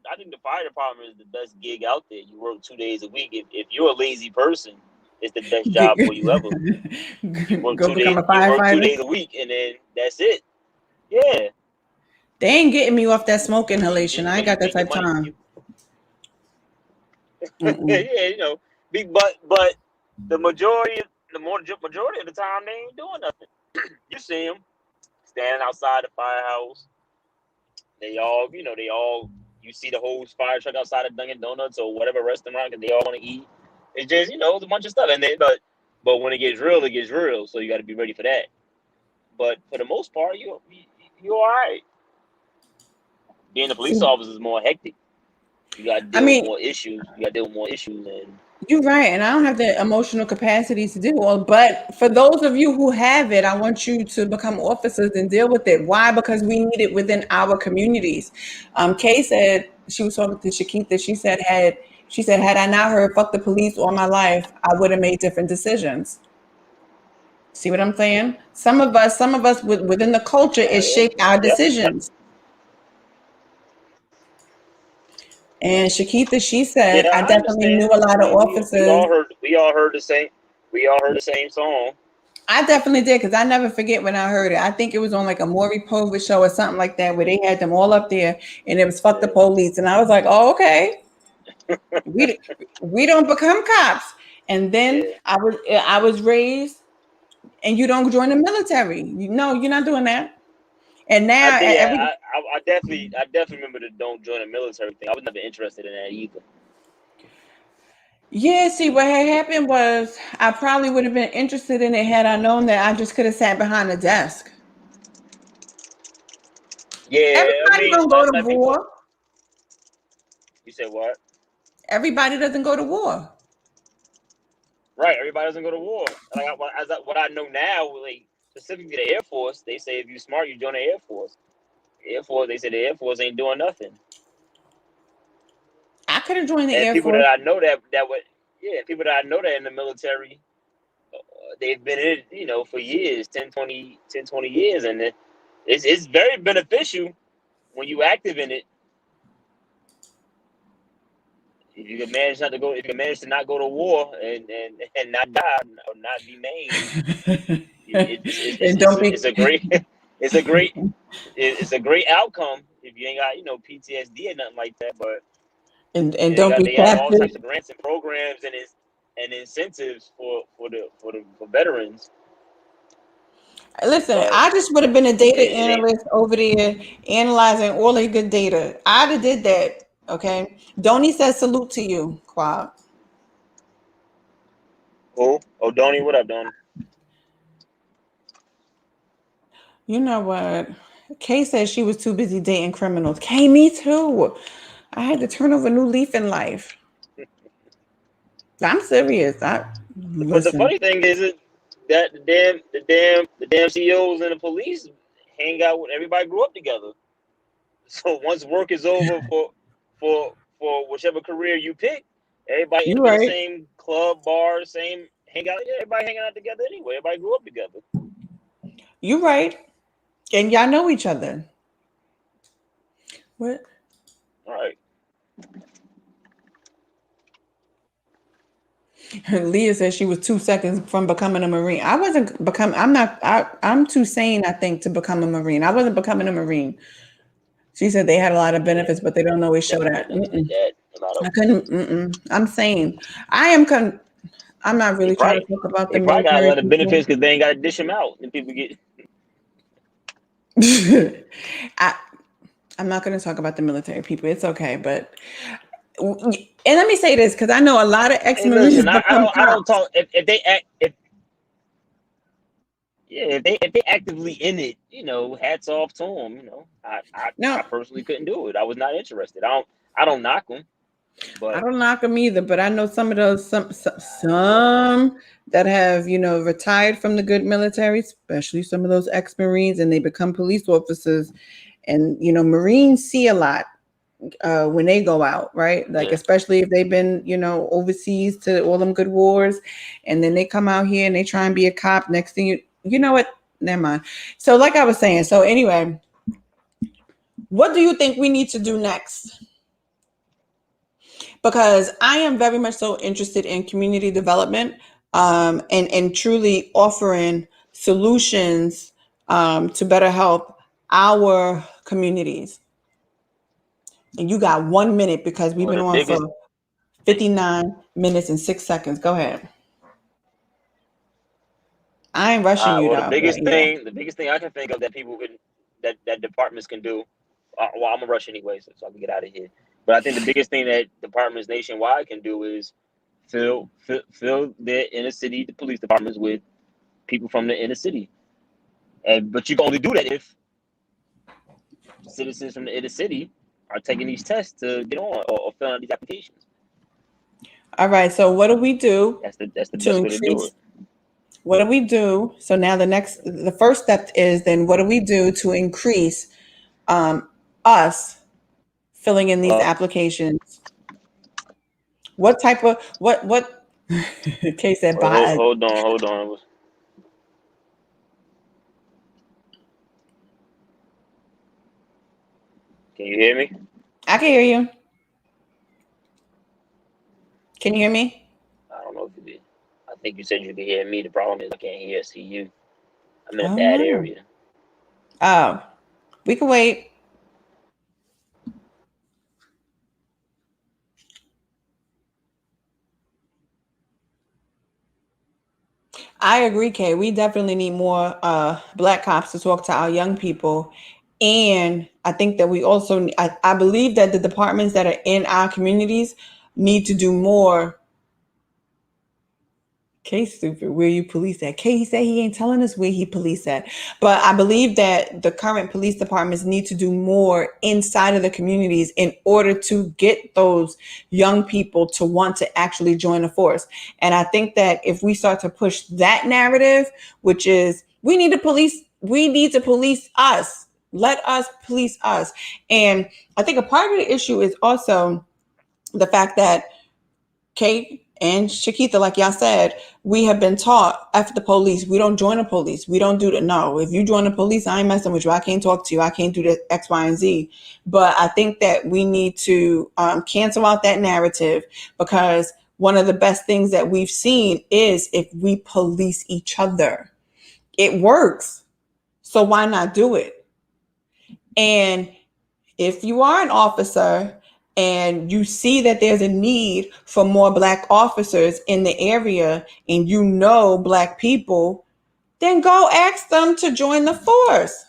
department is the best gig out there. You work 2 days a week. If you're a lazy person, it's the best job for you ever. You work Go become a you work two firefighter. days a week, and then that's it. Yeah, They ain't getting me off that smoke and inhalation. I ain't you got that make your type of money. time. Yeah, Mm-mm. but majority of the time they ain't doing nothing. You see them standing outside the firehouse. You see the whole fire truck outside of Dunkin' Donuts or whatever restaurant that they all want to eat. It's just, it's a bunch of stuff. But when it gets real, it gets real. So you got to be ready for that. But for the most part, you all right. Being a police So, officer is more hectic. You got to I deal with mean, more issues. You got to deal with more issues, and You're right, and I don't have the emotional capacity to do all. But for those of you who have it, I want you to become officers and deal with it. Why? Because we need it within our communities. Kay said she was talking to Shakita. She said had I not heard "fuck the police" all my life, I would have made different decisions. See what I'm saying? Some of us within the culture, it Yeah, shaped our yeah, decisions. And Shakita, she yeah. said, I I definitely knew understand. a I lot of mean, we officers. all heard the same song. I definitely did because I never forget when I heard it. I think it was on like a Maury Povich show or something like that where they had them all up there and it was fuck the Yeah, police. And I was like, oh, okay. We we don't become cops. And then yeah. I was raised and you don't join the military. No, you're not doing that. And I now did. Yeah, every I definitely remember the don't join the military thing. I was never interested in that either. yeah, see what had happened was I probably would have been interested in it had I known that I just could have sat behind a desk. Yeah, I Everybody mean, don't go to like people. war. You said what? Everybody doesn't go to war. Right. Everybody doesn't go to war. Like what I know now, like specifically the Air Force, they say if you're smart, you join the Air Force. Air Force, they say the Air Force ain't doing nothing. I could have joined the And Air people Force. that I know that would, yeah, people that I know that in the military, they've been in it, for years, 10, 20 years, and it's very beneficial when you active in it. If you can manage not to go, if you can manage to not go to war and not die or not be maimed, And don't it's be a great it's a great it's a great outcome if you ain't got PTSD or nothing like that. But and don't be they have all captive. types of grants and programs and incentives for veterans. Listen, But I just would have been a data it ain't. analyst over there analyzing all the good data. I'd have did that. Okay. Donnie says salute to you, Kwab. Who? Oh, Donnie, what up, Donnie? You know what? Kay said she was too busy dating criminals. Kay, me too. I had to turn over a new leaf in life. I'm serious. I But the listen. funny thing is that the damn CEOs and the police hang out with everybody. Grew up together. So once work is over for whichever career you pick, everybody end You up in the right. same club, bar, same hangout. Yeah, everybody hanging out together anyway. Everybody grew up together. You right. And y'all know each other. What? All right. Leah said she was 2 seconds from becoming a Marine. I wasn't become. I'm not. I'm too sane, I think, to become a Marine. I wasn't becoming a Marine. She said they had a lot of Yeah, benefits, but they don't always show never that. never did that. A lot I of couldn't. I'm sane. I am. I'm not they really trying to probably talk about the they probably got a military lot of people. benefits because they ain't got to dish them out, and people get. I, I'm not going to talk about the military people. It's okay, but and let me say this because I know a lot of Hey, ex-Marines listen, become I don't cops. talk if they act if yeah if they actively in it, hats off to them. I No, personally couldn't do it. I was not interested. I don't knock them, I but don't knock them either, but I know some of those some that have retired from the good military, especially some of those ex-Marines, and they become police officers. And Marines see a lot when they go out, right? Like yeah. especially if they've been overseas to all them good wars, and then they come out here and they try and be a cop. Next thing you know what? Never mind. So like I was saying, so anyway, what do you think we need to do next? Because I am very much so interested in community development and truly offering solutions to better help our communities. And you got 1 minute because we've Well, been the on biggest for 59 minutes and 6 seconds. Go ahead. I ain't rushing you well the though, but biggest yeah. thing the biggest thing I can think of that people could that departments can do. Well, I'm gonna rush anyway, so I can get out of here. But I think the biggest thing that departments nationwide can do is fill their inner city the police departments with people from the inner city. But you can only do that if citizens from the inner city are taking these tests to get on or filling out these applications. All right. So what do we do That's the to best way to do increase? it. What do we do? So now the first step is then what do we do to increase us filling in these Uh, applications? What type of what? Kay said, wait, hold, "Bye." hold on, hold on. Can you hear me? I can hear you. Can you hear me? I don't know if you did. I think you said you could hear me. The problem is I can't hear see you. I'm in a Oh bad no. area. Oh, we can wait. I agree, Kay. We definitely need more black cops to talk to our young people. And I think that we also, I believe that the departments that are in our communities need to do more. Kay stupid. Where you police at? Kay, he said he ain't telling us where he police at. But I believe that the current police departments need to do more inside of the communities in order to get those young people to want to actually join the force. And I think that if we start to push that narrative, which is we need to police us. Let us police us. And I think a part of the issue is also the fact that Kate and Shakitha, like y'all said, we have been taught after the police. We don't join the police. We don't do the no. If you join the police, I ain't messing with you. I can't talk to you. I can't do the X, Y, and Z. But I think that we need to cancel out that narrative because one of the best things that we've seen is if we police each other, it works. So why not do it? And if you are an officer and you see that there's a need for more black officers in the area and you know black people, then go ask them to join the force.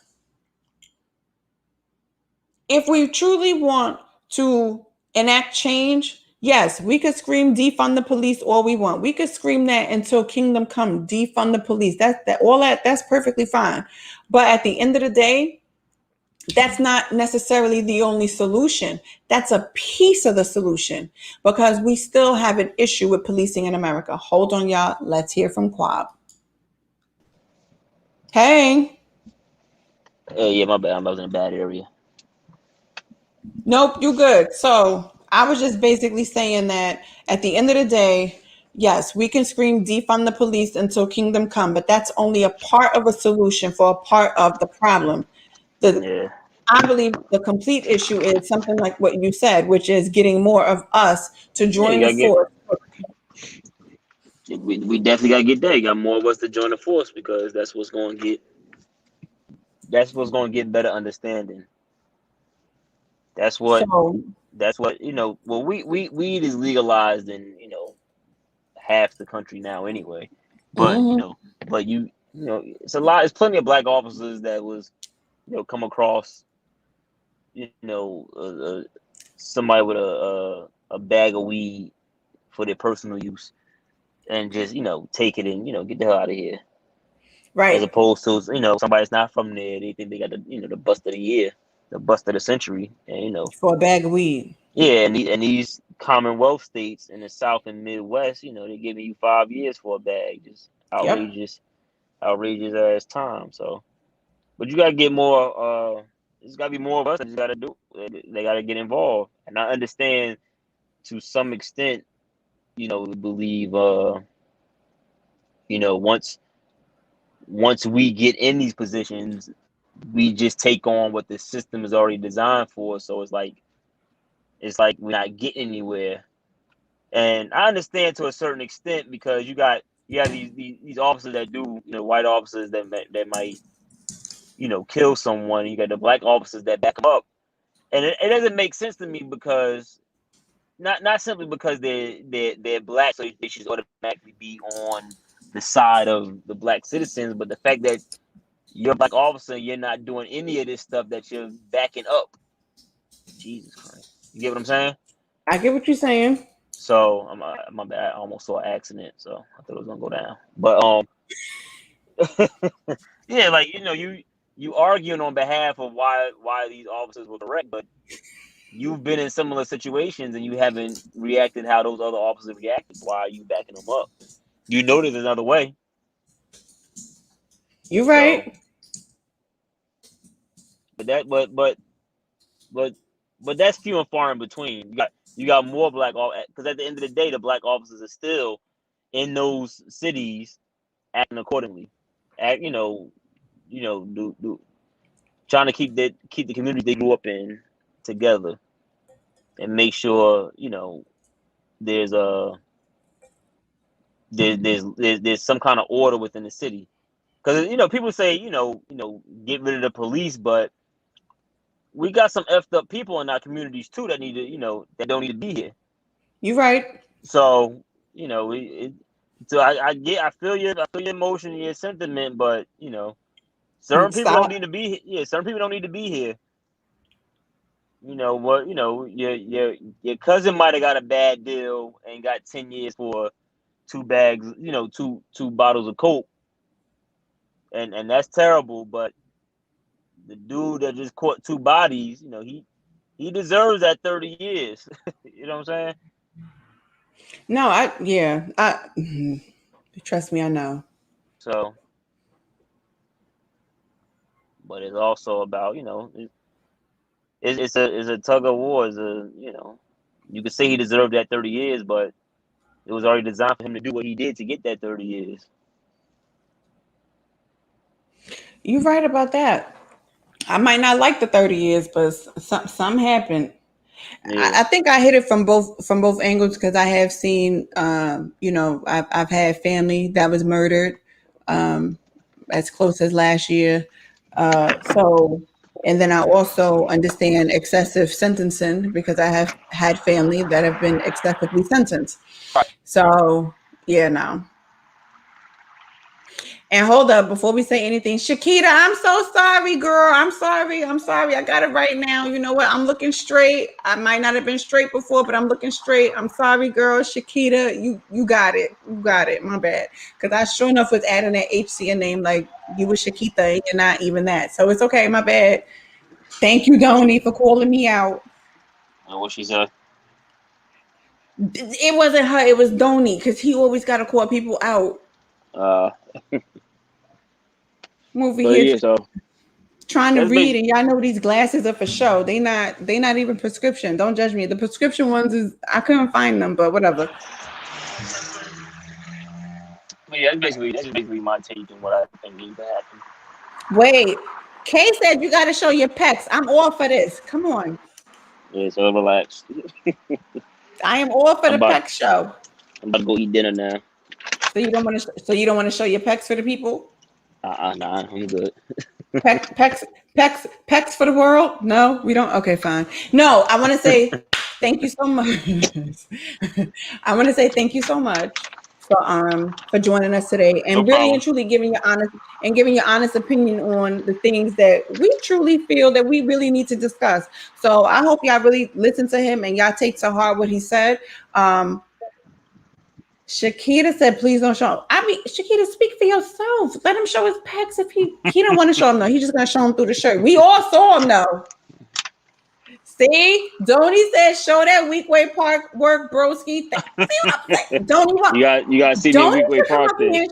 If we truly want to enact change, yes, we could scream defund the police all we want. We could scream that until kingdom come, defund the police. That's perfectly fine. But at the end of the day, that's not necessarily the only solution. That's a piece of the solution because we still have an issue with policing in America. Hold on, y'all. Let's hear from Kwab. Hey, Yeah, my bad. I was in a bad area. nope, you good. So I was just basically saying that at the end of the day, yes, we can scream defund the police until kingdom come, but that's only a part of a solution for a part of the problem. The Yeah, I believe the complete issue is something like what you said, which is getting more of us to yeah. You join the gotta get. force. We definitely gotta get that. You got more of us to join the force because that's what's going to get. That's what's going to get better understanding. That's what. So, That's what Well, weed is legalized in half the country now anyway. But mhm, it's a lot. It's plenty of black officers that was come across somebody with a bag of weed for their personal use and just take it and get the hell out of here. As right. opposed to somebody that's not from there, they think they got the bust of the year, the bust of the century, and For a bag of weed. yeah, and these Commonwealth states in the South and Midwest, they're giving you 5 years for a bag, just Yep. outrageous ass time. So, but you gotta get more. There's gotta be more of us that just gotta do it. They gotta get involved, and I understand to some extent. Believe once we get in these positions, we just take on what the system is already designed for. So it's like we're not getting anywhere. And I understand to a certain extent because you have these officers that do white officers that might kill someone. You got the black officers that back them up, and it doesn't make sense to me because not simply because they're black, so they should automatically be on the side of the black citizens, but the fact that you're a black officer, you're not doing any of this stuff that you're backing up. Jesus Christ, you get what I'm saying? I get what you're saying. So my bad. I almost saw an accident, so I thought it was gonna go down. But yeah, like you arguing on behalf of why these officers were correct, but you've been in similar situations and you haven't reacted how those other officers reacted. Why are you backing them up? You know there's another way. You're So, right. but that's few and far in between. You got more black, because at the end of the day, the black officers are still in those cities acting accordingly. Trying to keep the community they grew up in together and make sure there's there's some kind of order within the city. Because people say get rid of the police, but we got some effed up people in our communities too that need to that don't need to be here. You're right. So I feel your emotion, your sentiment, but certain people don't need to be here. Certain people don't need to be here. Your cousin might have got a bad deal and got 10 years for 2 bags, two bottles of Coke. And that's terrible, but the dude that just caught 2 bodies, he deserves that 30 years. You know what I'm saying? No, trust me, I know. So, but it's also about, it's a tug of war. You could say he deserved that 30 years, but it was already designed for him to do what he did to get that 30 years. You're right about that. I might not like the 30 years, but some happened. Yeah. I think I hit it from both angles because I have seen, I've had family that was murdered as close as last year. And then I also understand excessive sentencing because I have had family that have been excessively sentenced. So, yeah, no. And hold up, before we say anything, Shakita, I'm so sorry, girl. I'm sorry. I got it right now. You know what? I'm looking straight. I might not have been straight before, but I'm looking straight. I'm sorry, girl. Shakita, you got it. You got it. My bad. Because I sure enough was adding that HC name like you were Shakita and you're not even that. So it's okay. My bad. Thank you, Donnie, for calling me out. What she said? It wasn't her. It was Donnie because he always got to call people out. Over here trying to read, and y'all know these glasses are for show. They not even prescription. Don't judge me. The prescription ones I couldn't find them, but whatever. But yeah, that's basically my take on what I think needs to happen. Wait, Kay said you got to show your pecs. I'm all for this. Come on. Yeah, so relax. I am all for the pecs show. I'm about to go eat dinner now. So you don't want to show your pecs for the people? Nah, I'm good. Pecs for the world? No, we don't. Okay, fine. No, I want to say thank you so much. I want to say thank you so much for joining us today and and truly giving your honest opinion on the things that we truly feel that we really need to discuss. So I hope y'all really listen to him and y'all take to heart what he said. Shakita said, please don't show him. I mean, Shakita, speak for yourself. Let him show his pecs if he don't want to show him, though. He's just going to show him through the shirt. We all saw him, though. See? Donnie said, show that Weekway Park work, broski. See what I'm saying? Donnie, you got to see me in Weekway Park there.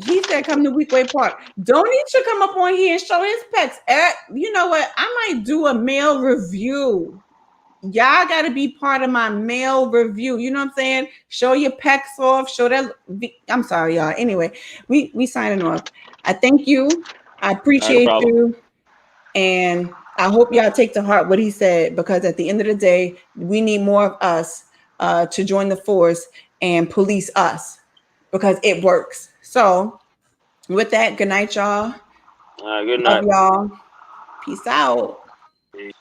He said, come to Weekway Park. Donnie should come up on here and show his pecs. You know what? I might do a male review. Y'all got to be part of my male review. You know what I'm saying? Show your pecs off. Show that. I'm sorry, y'all. Anyway, we signing off. I thank you. I appreciate you. And I hope y'all take to heart what he said, because at the end of the day, we need more of us to join the force and police us because it works. So with that, good night, y'all. Good night. Love y'all. Peace out. Peace.